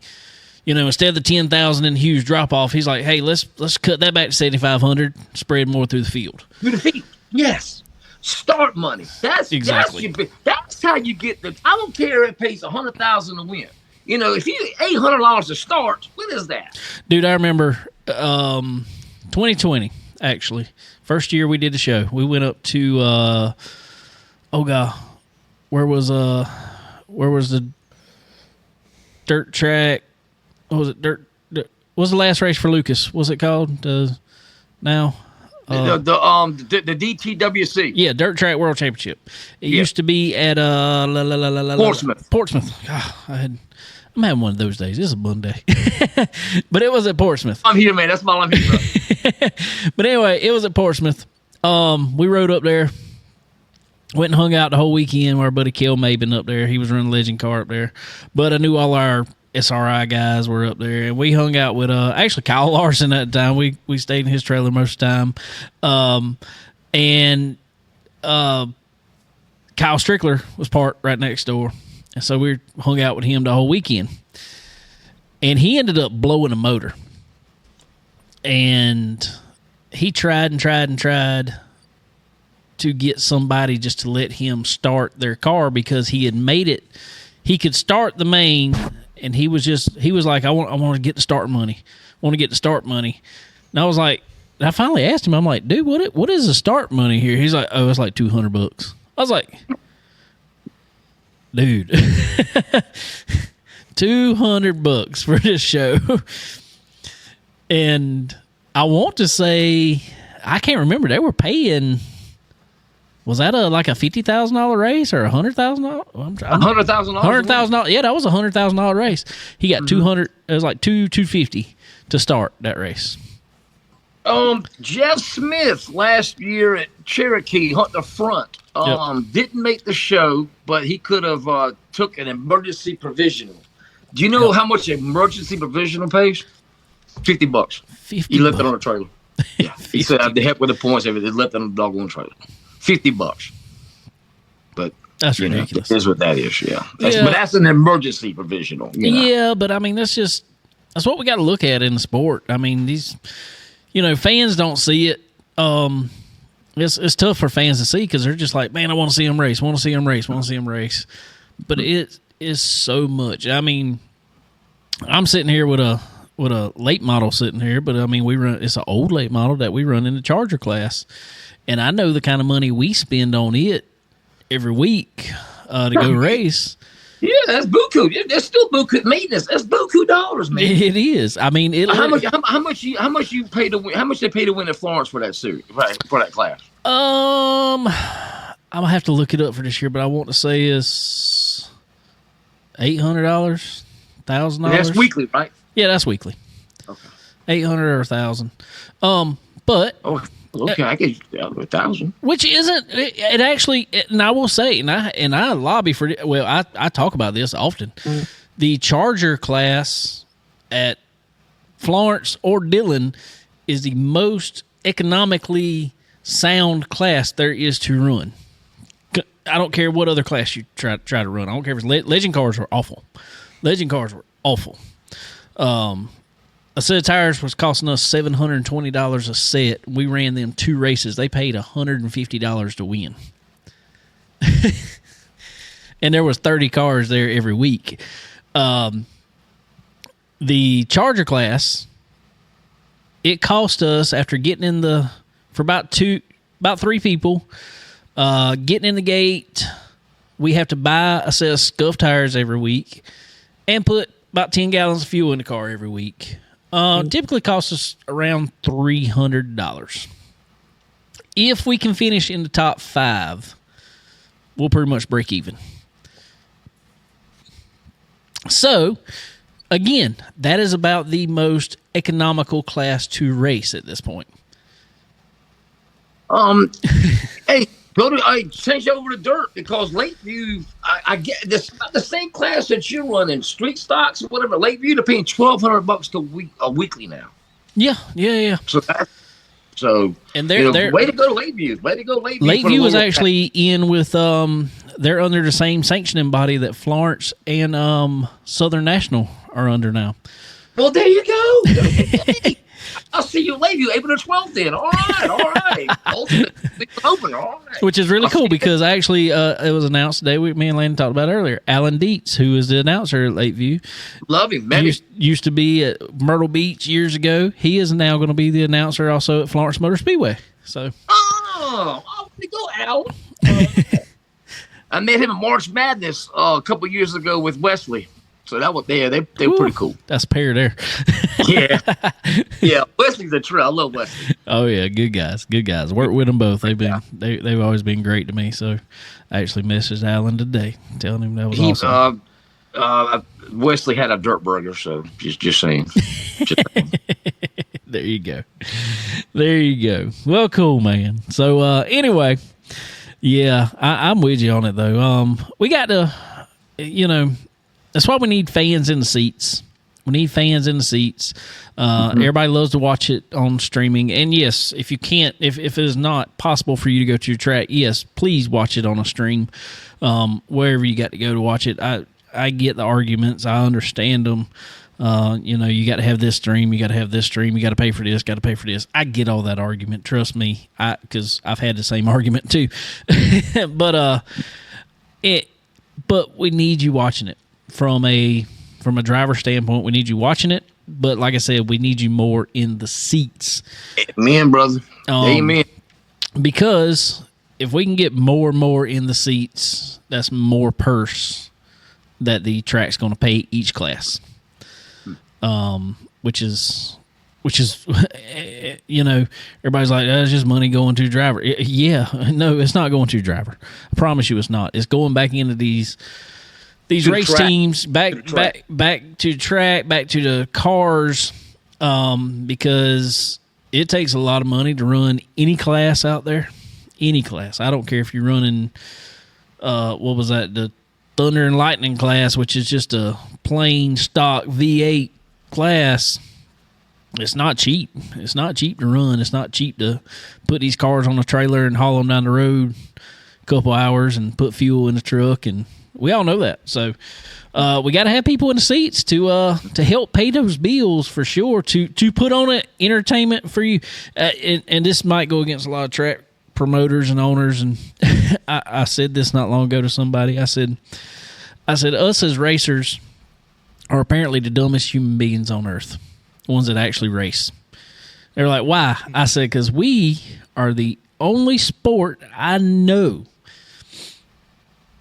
instead of the 10,000 and huge drop-off, he's like, hey, let's cut that back to 7,500, spread more through the field. Through the field, yes. Start money. That's exactly. That's how you get the. I don't care if it pays $100,000 to win. If you $800 to start, what is that? Dude, I remember 2020, actually. First year we did the show, we went up to where was the dirt track? What was it? What was the last race for Lucas? What's it called? Now the DTWC. Yeah, Dirt Track World Championship. It used to be at Portsmouth. God, I'm having one of those days. It's a Monday. But it was at Portsmouth. I'm here, man. That's all I'm here, bro. But anyway, it was at Portsmouth. We rode up there. Went and hung out the whole weekend with our buddy Kel Mabin up there. He was running Legend car up there. But I knew all our SRI guys were up there. And we hung out with actually Kyle Larson at the time. We stayed in his trailer most of the time. And Kyle Strickler was parked right next door. And so we hung out with him the whole weekend. And he ended up blowing a motor. And he tried and tried and tried to get somebody just to let him start their car because he had made it. He could start the main, and he was like, I want to get the start money. And I was like, I finally asked him, I'm like, dude, what is the start money here? He's like, oh, it's like $200. I was like, dude, $200 for this show. And I want to say, I can't remember. They were paying. Was that like a $50,000 race or $100,000? $100,000. $100,000. Yeah, that was a $100,000 race. He got 200. It was like $250 to start that race. Jeff Smith last year at Cherokee Hunt the Front. Didn't make the show, but he could have took an emergency provisional. Do you know how much emergency provisional pays? $50. $50. He left it on a trailer. Yeah, he said they helped with the points. Everything left it on the doggone trailer. $50. But that's ridiculous. That is what that is. Yeah. But that's an emergency provisional. Yeah, but I mean that's what we got to look at in the sport. I mean these, fans don't see it. It's tough for fans to see because they're just like, man, I want to see them race. But it is so much. I mean, I'm sitting here with a late model sitting here, but I mean, it's an old late model that we run in the Charger class, and I know the kind of money we spend on it every week to go race. Yeah, that's buku. That's still buku maintenance. That's buku dollars, man. It is. I mean, how much you pay to win? How much they pay to win at Florence for that series, for that class? I'm gonna have to look it up for this year, but I want to say it's $800, $1,000. That's weekly, right? Yeah, that's weekly. Okay. 800 or 1,000. But okay, I get 1,000. Which isn't it actually? And I will say, and I lobby for. Well, I talk about this often. The Charger class at Florence or Dillon is the most economically sound class there is to run. I don't care what other class you try to run. I don't care if it's Legend cars were awful. A set of tires was costing us $720 a set. We ran them 2 races. They paid $150 to win. And there was 30 cars there every week. The Charger class, it cost us, after getting in for about 3 people, getting in the gate, we have to buy a set of scuffed tires every week and put about 10 gallons of fuel in the car every week. Typically costs us around $300. If we can finish in the top 5, we'll pretty much break even. So, again, that is about the most economical class to race at this point. Hey, change over to dirt because Lakeview, I get this not the same class that you run in street stocks or whatever. Lakeview, they're paying $1,200 a weekly now. Yeah. So and they're way to go to Lakeview. Lakeview is actually in with they're under the same sanctioning body that Florence and Southern National are under now. Well, there you go. I'll see you Lakeview, April the 12th then. All right. Ultimate open, all right. Which is really cool because actually it was announced today, me and Landon talked about earlier, Alan Dietz, who is the announcer at Lakeview. Love him. Used to be at Myrtle Beach years ago. He is now going to be the announcer also at Florence Motor Speedway. So. I want to go, Al. I met him in March Madness a couple years ago with Wesley. So that was they were pretty cool. That's a pair there. yeah. Wesley's a true. I love Wesley. Oh yeah, good guys. Worked with them both. They've always been great to me. So I actually messaged Alan today, telling him that was awesome. Wesley had a dirt burger, so just saying. There you go. Well, cool, man. So anyway, yeah, I'm with you on it though. We got to, that's why we need fans in the seats. Everybody loves to watch it on streaming. And yes, if you can't, if it is not possible for you to go to your track, yes, please watch it on a stream, wherever you got to go to watch it. I get the arguments. I understand them. You got to have this stream, you got to have this stream, you got to pay for this, got to pay for this. I get all that argument. Trust me, because I've had the same argument too. But we need you watching it from a driver standpoint. We need you watching it. But like I said, we need you more in the seats. Amen, brother. Amen. Because if we can get more and more in the seats, that's more purse that the track's going to pay each class. Which is, everybody's like, that's just money going to driver. Yeah, no, it's not going to driver. I promise you, it's not. It's going back into these race teams, back to the track, back to the cars, because it takes a lot of money to run any class out there. Any class. I don't care if you're running, what was that? The Thunder and Lightning class, which is just a plain stock V8 class. It's not cheap. It's not cheap to run. It's not cheap to put these cars on a trailer and haul them down the road a couple hours and put fuel in the truck, and we all know that. So we got to have people in the seats to help pay those bills for sure. To put on it entertainment for you, and this might go against a lot of track promoters and owners. And I said this not long ago to somebody. I said us as racers are apparently the dumbest human beings on earth, ones that actually race. They're like, why? I said, because we are the only sport I know.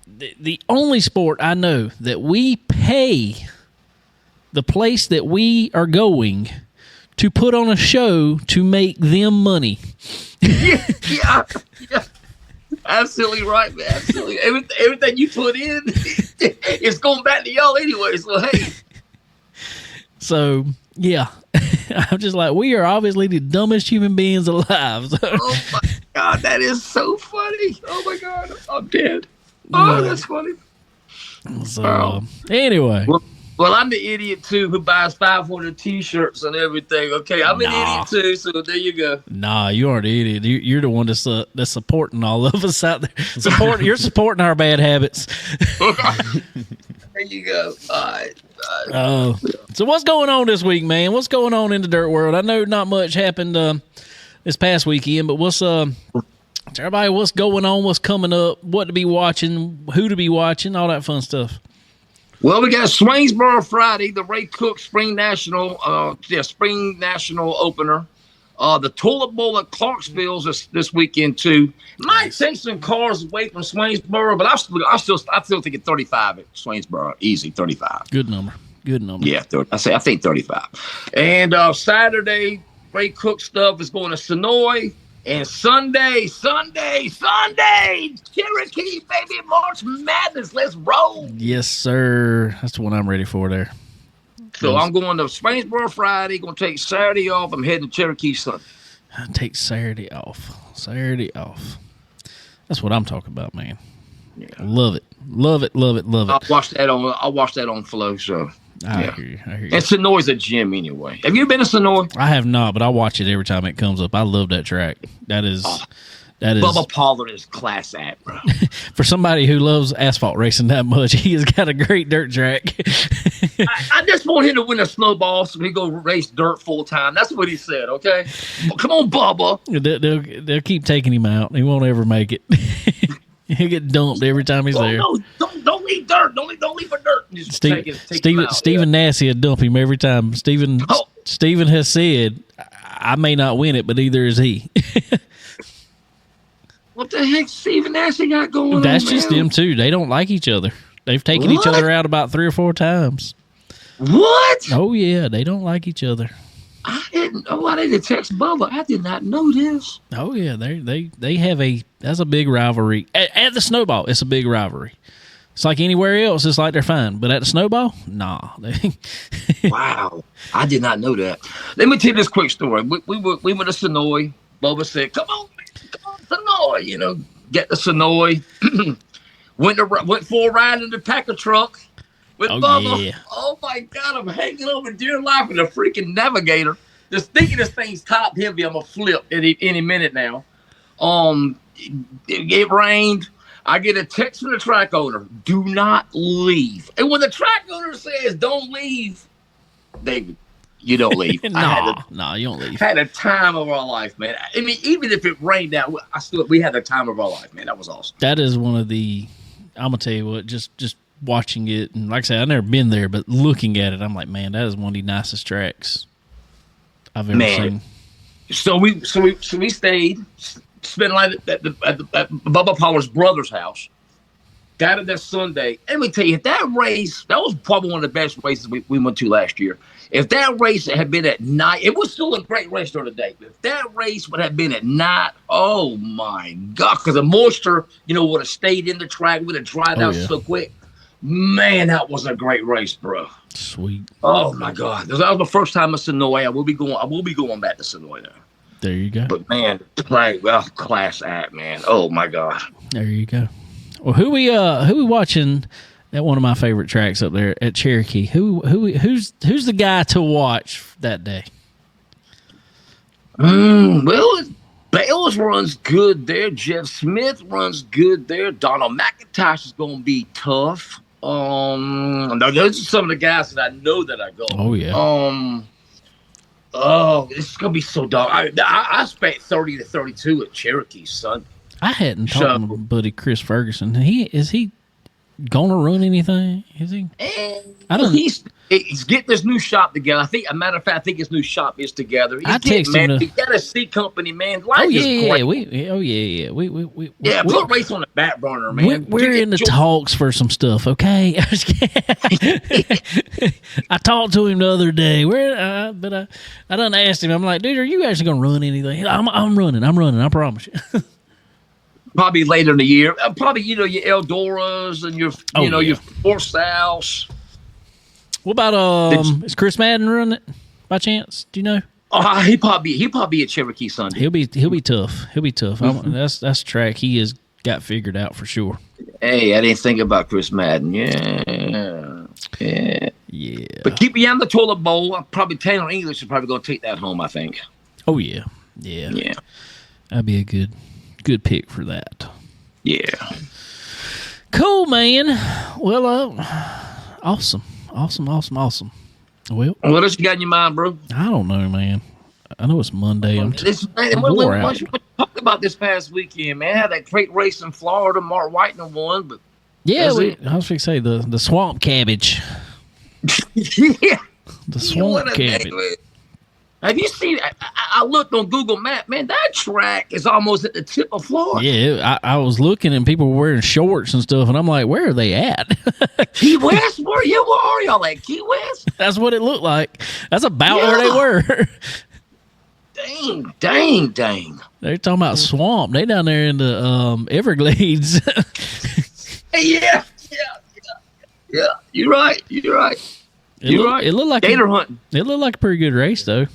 The only sport I know that we pay the place that we are going to put on a show to make them money. Yeah. Absolutely right, man. Absolutely. Everything you put in is going back to y'all anyway. So, hey. So, yeah. I'm just like, we are obviously the dumbest human beings alive. So. Oh, my God. That is so funny. Oh, my God. I'm dead. Oh, that's funny. So, anyway. Well, I'm the idiot, too, who buys 500 T-shirts and everything, okay? I'm an idiot, too, so there you go. Nah, you aren't an idiot. You're the one that's supporting all of us out there. You're supporting our bad habits. There you go. All right. So what's going on this week, man? What's going on in the dirt world? I know not much happened this past weekend, but what's everybody, what's going on, what's coming up, what to be watching, who to be watching, all that fun stuff. Well, we got Swainsboro Friday, the Ray Cook Spring National opener. The Toilet Bowl at Clarksville's this weekend too. Might take some cars away from Swainsboro, but I still think it's 35 at Swainsboro, easy 35. Good number. Yeah, I think 35. And Saturday, Ray Cook stuff is going to Sonoy. And Sunday, Cherokee, baby, March Madness. Let's roll. Yes, sir. That's the one I'm ready for there. So I'm going to Swainsboro Friday, going to take Saturday off. I'm heading to Cherokee Sunday. Take Saturday off. That's what I'm talking about, man. Yeah. Love it. I'll watch that on Flow, so. I hear you. And Sonoy's a gym anyway. Have you been to Sonoy? I have not, but I watch it every time it comes up. I love that track. That is Bubba Pollard is class act, bro. For somebody who loves asphalt racing that much, he has got a great dirt track. I just want him to win a snowball so he go race dirt full time. That's what he said, okay? Well, come on, Bubba. They'll keep taking him out. He won't ever make it. He'll get dumped every time he's there. No, don't leave dirt. Don't leave for dirt. Stephen Nassy will dump him every time. Stephen has said, I may not win it, but neither is he. What the heck Stephen Nassy got going on? That's just them two. They don't like each other. They've taken each other out about 3 or 4 times. What? Oh, yeah. They don't like each other. I didn't text Bubba. I did not know this. Oh, yeah. They have that's a big rivalry. At the Snowball, it's a big rivalry. It's like anywhere else, it's like they're fine. But at the Snowball, nah. Wow. I did not know that. Let me tell you this quick story. We went to Sonoy. Bubba said, come on, Sonoy. Get to Sonoy. went for a ride in the Packer truck with Bubba. Yeah. Oh, my God. I'm hanging over dear life with a freaking Navigator. Just thinking this thing's top heavy. I'm going to flip any minute now. It rained. I get a text from the track owner. Do not leave. And when the track owner says don't leave, David, you don't leave. No, you don't leave. Had a time of our life, man. I mean, even if it rained out, we had the time of our life, man. That was awesome. That is one of the. I'm gonna tell you what. Just watching it, and like I said, I've never been there, but looking at it, I'm like, man, that is one of the nicest tracks I've ever seen. So we stayed, spent a night at Bubba Pollard's brother's house. Got it that Sunday. And let me tell you, that race, that was probably one of the best races we went to last year. If that race had been at night, it was still a great race during the day. But if that race would have been at night, oh my God, because the moisture, would have stayed in the track, would have dried out so quick. Man, that was a great race, bro. Sweet. Oh my God, that was the first time at Sonoy. I will be going back to Sonoy now. There you go. But man, class act, man. Oh my God. There you go. Well, who we watching at one of my favorite tracks up there at Cherokee? Who's the guy to watch that day? Well, Bales runs good there. Jeff Smith runs good there. Donald McIntosh is going to be tough. Those are some of the guys that I know that I go. Oh yeah. It's gonna be so dark. I spent 30 to 32 at Cherokee Sunday. I hadn't talked to my buddy Chris Ferguson. Is he gonna run anything? Is he? I don't. He's getting this new shop together. I think, a matter of fact, I think his new shop is together. I text him. He got a seed company, man. Life is great. We put race on the back burner, man. We're in the talks for some stuff, okay? I talked to him the other day. But I done asked him. I'm like, dude, are you actually gonna run anything? I'm running. I promise you. Probably later in the year. Probably, your Eldoras and your your Force Souths. What about is Chris Madden running it by chance? Do you know? He'll probably be at Cherokee Sunday. He'll be tough. Mm-hmm. That's a track he has got figured out for sure. Hey, I didn't think about Chris Madden. Yeah. But keep me on the toilet bowl. Probably Taylor English is probably going to take that home, I think. Oh yeah. That'd be a good pick for that. Yeah. Cool, man. Well, awesome. Well, what else you got in your mind, bro? I don't know, man. I know it's Monday. I'm what you talked about this past weekend, man? Had that great race in Florida. Mark Whitener won, but I was going to say the swamp cabbage. Yeah, the swamp cabbage. Have you seen? I looked on Google Maps, man. That track is almost at the tip of Florida. Yeah, I was looking and people were wearing shorts and stuff, and I'm like, where are they at? Key West? Where are y'all at? Key West? That's what it looked like. That's about where they were. Dang. They're talking about swamp. They down there in the Everglades. Yeah. You're right. It looked like gator hunting. It looked like a pretty good race, though.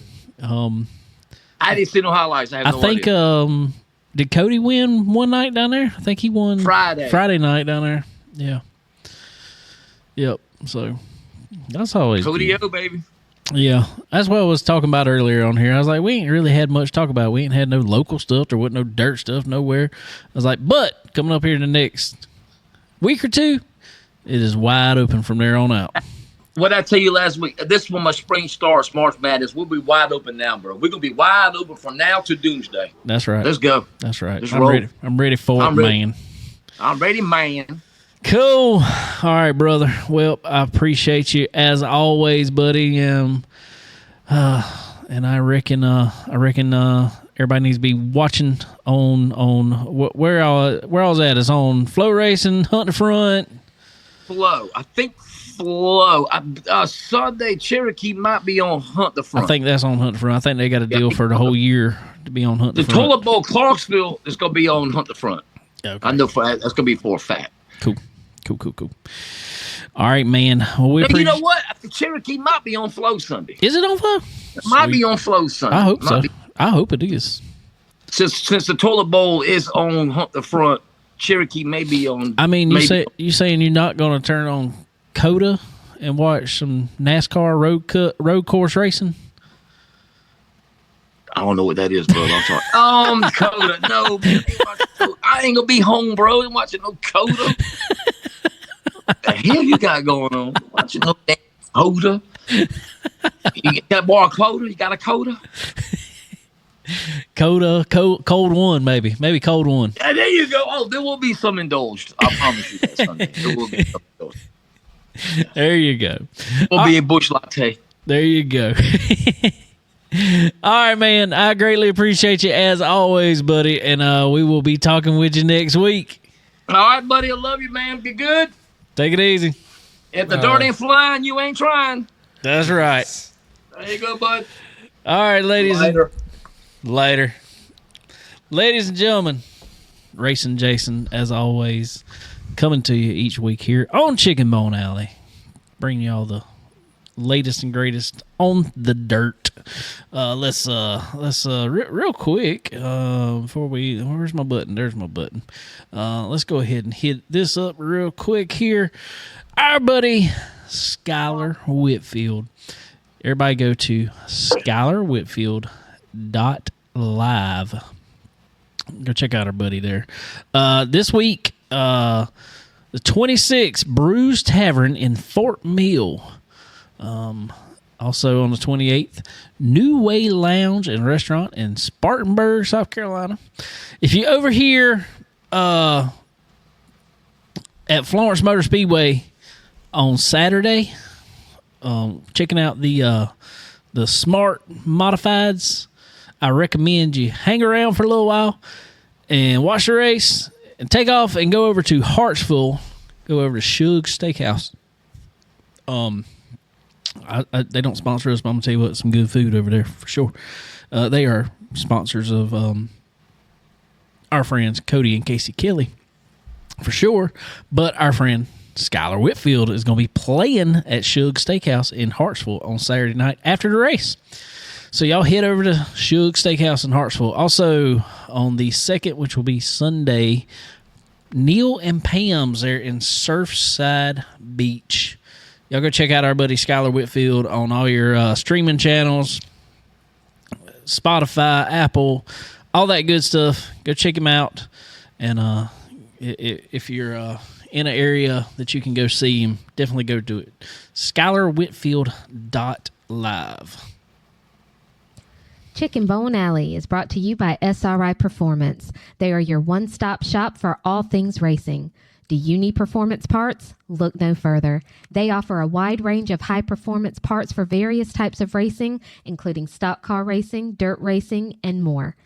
I didn't see no highlights. I think did Cody win one night down there? I think he won Friday night down there. Yeah. Yep. So that's always Cody O, baby. Yeah, that's what I was talking about earlier on here. I was like, we ain't really had much to talk about. We ain't had no local stuff. There wasn't no dirt stuff nowhere. I was like, but coming up here in the next week or two, it is wide open from there on out. What did I tell you last week? This is when my spring starts, March Madness. We'll be wide open now, bro. We're going to be wide open from now to doomsday. That's right. Let's go. That's right. I'm ready for it, man. I'm ready, man. Cool. All right, brother. Well, I appreciate you as always, buddy. And I reckon everybody needs to be watching on where I was at. It's on Flow Racing, Hunt the Front. Flow. I think Flow. Sunday Cherokee might be on Hunt the Front. I think that's on Hunt the Front. I think they got a deal for the whole year to be on Hunt the Front. The Toilet Bowl Clarksville is going to be on Hunt the Front. Okay. I know that's going to be for a fact. Cool. All right, man. Well, you know what? The Cherokee might be on Flow Sunday. Is it on Flow? It might be on Flow Sunday. I hope so. I hope it is. Since the Toilet Bowl is on Hunt the Front, Cherokee may be on. I mean, you saying you're not going to turn on COTA and watch some NASCAR road course racing? I don't know what that is, bro. I'm sorry. COTA. No, I ain't gonna be home, bro. I'm watching no COTA. What the hell you got going on? Watching no COTA. You got more quota? You got a quota? Cold one, maybe cold one. Yeah, there you go. Oh, there will be some indulged. I promise you that Sunday. There will be some indulged. Yeah. There you go. Will be a bush latte. There you go. All right, man. I greatly appreciate you as always, buddy. And we will be talking with you next week. All right, buddy. I love you, man. Be good. Take it easy. If the dirt ain't flying, you ain't trying. That's right. There you go, bud. All right, ladies. Later. Ladies and gentlemen, Racin Jason, as always, coming to you each week here on Chicken Bone Alley, bringing you all the latest and greatest on the dirt. Let's real quick before where's my button? There's my button. Let's go ahead and hit this up real quick here. Our buddy Skylar Whitfield. Everybody go to SkylarWhitfield.live. Go check out our buddy there. This week, the 26th Brews Tavern in Fort Mill. Also on the 28th, New Way Lounge and Restaurant in Spartanburg, South Carolina. If you over here at Florence Motor Speedway on Saturday, checking out the Smart Modifieds, I recommend you hang around for a little while and watch the race and take off and go over to Hartsville. Go over to Shug Steakhouse. They don't sponsor us, but I'm going to tell you what, some good food over there for sure. They are sponsors of our friends Cody and Casey Kelly for sure. But our friend Skylar Whitfield is going to be playing at Shug Steakhouse in Hartsville on Saturday night after the race. So y'all head over to Shug Steakhouse in Hartsville. Also on the 2nd, which will be Sunday, Neil and Pam's there in Surfside Beach. Y'all go check out our buddy Skylar Whitfield on all your streaming channels, Spotify, Apple, all that good stuff. Go check him out. And if you're in an area that you can go see him, definitely go do it. SkylarWhitfield.live. Chicken Bone Alley is brought to you by SRI Performance. They are your one-stop shop for all things racing. Do you need performance parts? Look no further. They offer a wide range of high-performance parts for various types of racing, including stock car racing, dirt racing, and more.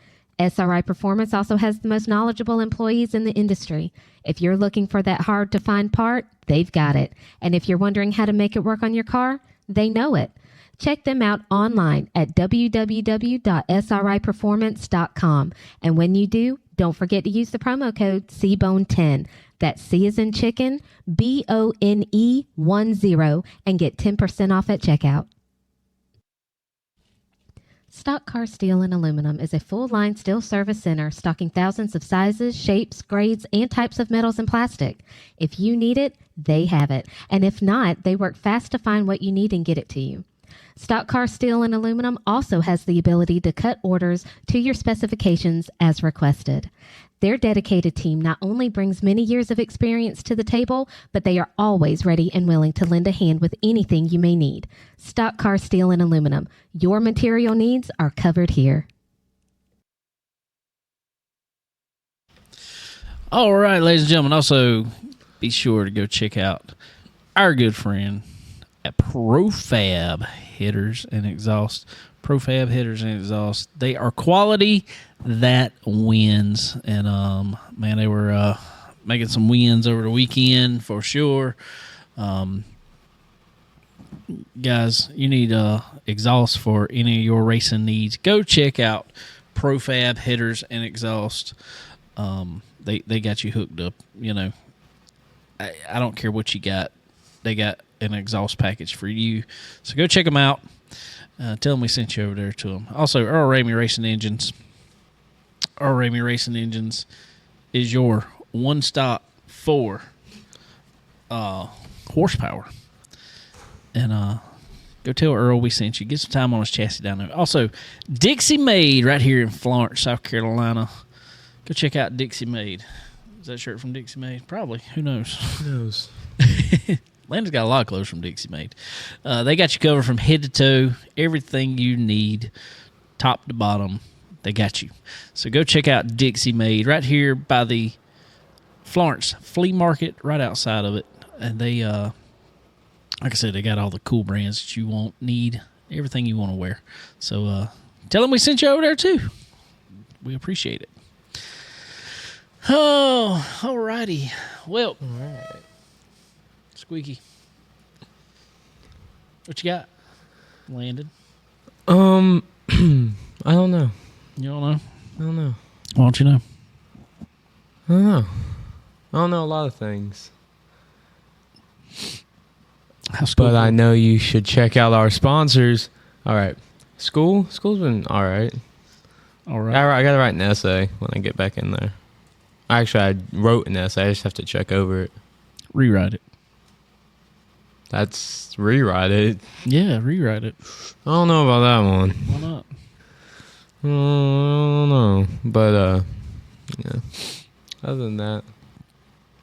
SRI Performance also has the most knowledgeable employees in the industry. If you're looking for that hard-to-find part, they've got it. And if you're wondering how to make it work on your car, they know it. Check them out online at www.sriperformance.com. And when you do, don't forget to use the promo code CBONE10. That's C as in chicken, BONE10, and get 10% off at checkout. Stock Car Steel and Aluminum is a full-line steel service center stocking thousands of sizes, shapes, grades, and types of metals and plastic. If you need it, they have it. And if not, they work fast to find what you need and get it to you. Stock Car Steel and Aluminum also has the ability to cut orders to your specifications as requested. Their dedicated team not only brings many years of experience to the table, but they are always ready and willing to lend a hand with anything you may need. Stock Car Steel and Aluminum. Your material needs are covered here. All right, ladies and gentlemen. Also, be sure to go check out our good friend at Profab Headers and Exhaust. Profab Headers and Exhaust. They are quality that wins. And, man, they were making some wins over the weekend for sure. Guys, you need exhaust for any of your racing needs. Go check out Profab Headers and Exhaust. They got you hooked up. You know, I don't care what you got. They got an exhaust package for you. So go check them out. Tell them we sent you over there to them. Also, Earl Ramey Racing Engines. Earl Ramey Racing Engines is your one-stop for horsepower. And go tell Earl we sent you. Get some time on his chassis down there. Also, Dixie Made right here in Florence, South Carolina. Go check out Dixie Made. Is that shirt from Dixie Made? Probably. Who knows? Who knows? Landon's got a lot of clothes from Dixie Made. They got you covered from head to toe, everything you need, top to bottom. They got you. So go check out Dixie Made right here by the Florence Flea Market, right outside of it. And they, like I said, they got all the cool brands that you need, everything you want to wear. So tell them we sent you over there too. We appreciate it. Oh, alrighty. Well, all right. Squeaky, what you got, Landon? I don't know. You don't know? I don't know. Why don't you know? I don't know. I don't know a lot of things. But I know you should check out our sponsors. All right. School's been all right. All right. I got to write an essay when I get back in there. Actually, I wrote an essay. I just have to check over it. Rewrite it. That's rewrite it. Yeah, rewrite it. I don't know about that one. Why not? I don't know. But, yeah. Other than that,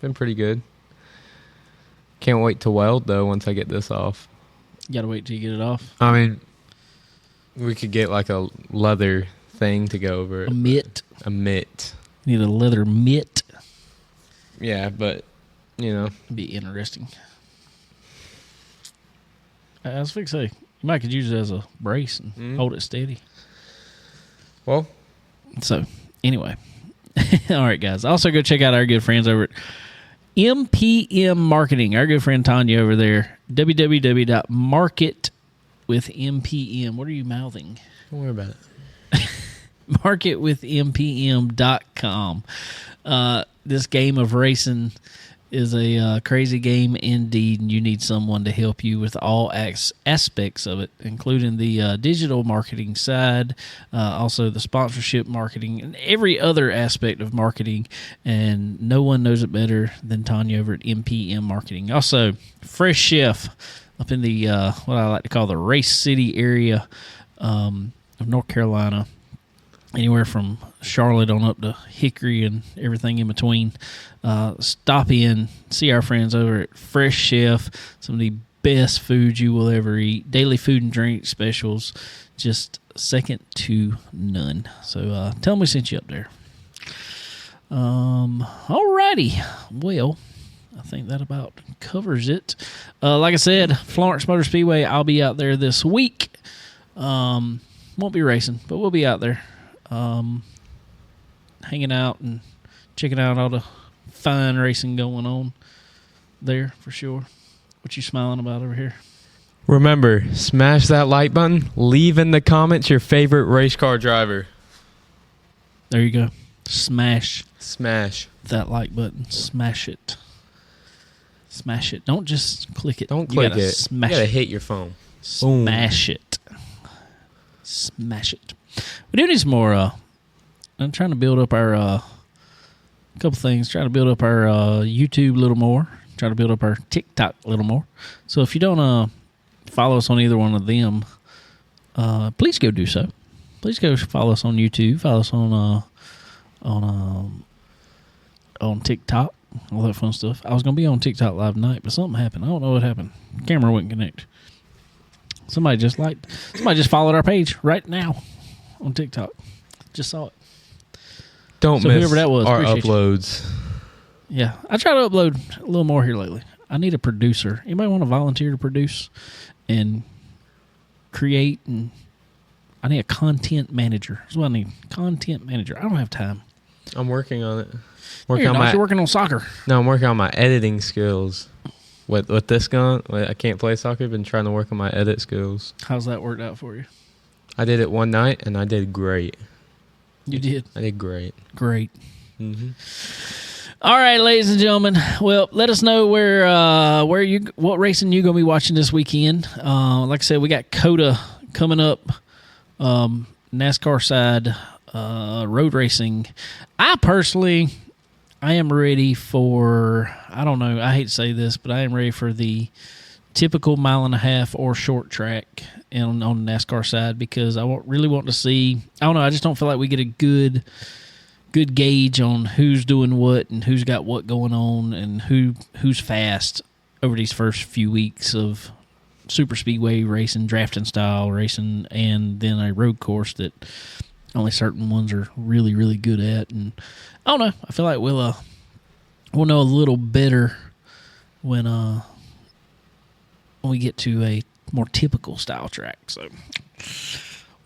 been pretty good. Can't wait to weld, though, once I get this off. You gotta wait till you get it off. I mean, we could get like a leather thing to go over it. A mitt. A mitt. Need a leather mitt. Yeah, but, It'd be interesting. I was fixing to say, you might could use it as a brace and hold it steady. Well. So, anyway. All right, guys. Also, go check out our good friends over at MPM Marketing. Our good friend Tanya over there. www.marketwithmpm. What are you mouthing? Don't worry about it. marketwithmpm.com. This game of racing is a crazy game indeed, and you need someone to help you with all aspects of it, including the digital marketing side, also the sponsorship marketing, and every other aspect of marketing, and no one knows it better than Tanya over at MPM Marketing. Also, Fresh Chef up in the, what I like to call the Race City area of North Carolina. Anywhere from Charlotte on up to Hickory and everything in between. Stop in, see our friends over at Fresh Chef. Some of the best food you will ever eat. Daily food and drink specials, just second to none. So tell them we sent you up there. Alrighty. Well, I think that about covers it. Like I said, Florence Motor Speedway, I'll be out there this week. Won't be racing, but we'll be out there. Hanging out and checking out all the fine racing going on there for sure. What you smiling about over here? Remember, smash that like button. Leave in the comments your favorite race car driver. There you go. Smash that like button. Smash it. Smash it. Don't just click it. Don't click it. Smash you gotta it. hit your phone. Smash it. Smash it. We do need some more. I'm trying to build up our couple things. Trying to build up our YouTube a little more. Trying to build up our TikTok a little more. So if you don't follow us on either one of them, please go do so. Please go follow us on YouTube. Follow us on TikTok. All that fun stuff. I was gonna be on TikTok live tonight, but something happened. I don't know what happened. Camera wouldn't connect. Somebody just followed our page right now on TikTok. Just saw it. Don't miss whoever that was, our uploads. Yeah, I try to upload a little more here lately. I need a producer. Anybody want to volunteer to produce and create? And I need a content manager. That's what I need. Content manager. I don't have time. I'm working on it. You're working on soccer. No, I'm working on my editing skills. With this gun, I can't play soccer. I've been trying to work on my edit skills. How's that worked out for you? I did it one night, and I did great. You did? I did great. Great. Mm-hmm. All right, ladies and gentlemen. Well, let us know what racing you're going to be watching this weekend. Like I said, we got COTA coming up, NASCAR side, road racing. I am ready for, I don't know, I hate to say this, but I am ready for the typical 1.5 miles or short track on the NASCAR side, because I really want to see, I don't know, I just don't feel like we get a good gauge on who's doing what and who's got what going on and who's fast over these first few weeks of super speedway racing, drafting style racing, and then a road course that only certain ones are really, really good at. And I don't know. I feel like we'll know a little better when we get to a more typical style track. So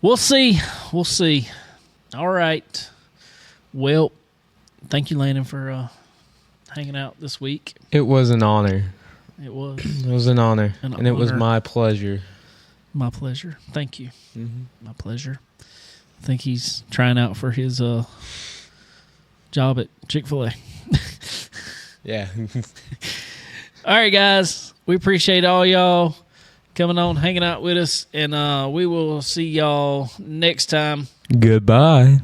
we'll see. We'll see. All right. Well, thank you, Landon, for hanging out this week. It was an honor. It was. It was an honor. It was my pleasure. My pleasure. Thank you. Mm-hmm. My pleasure. I think he's trying out for his job at Chick-fil-A. Yeah. All right, guys. We appreciate all y'all coming on, hanging out with us, and we will see y'all next time. Goodbye.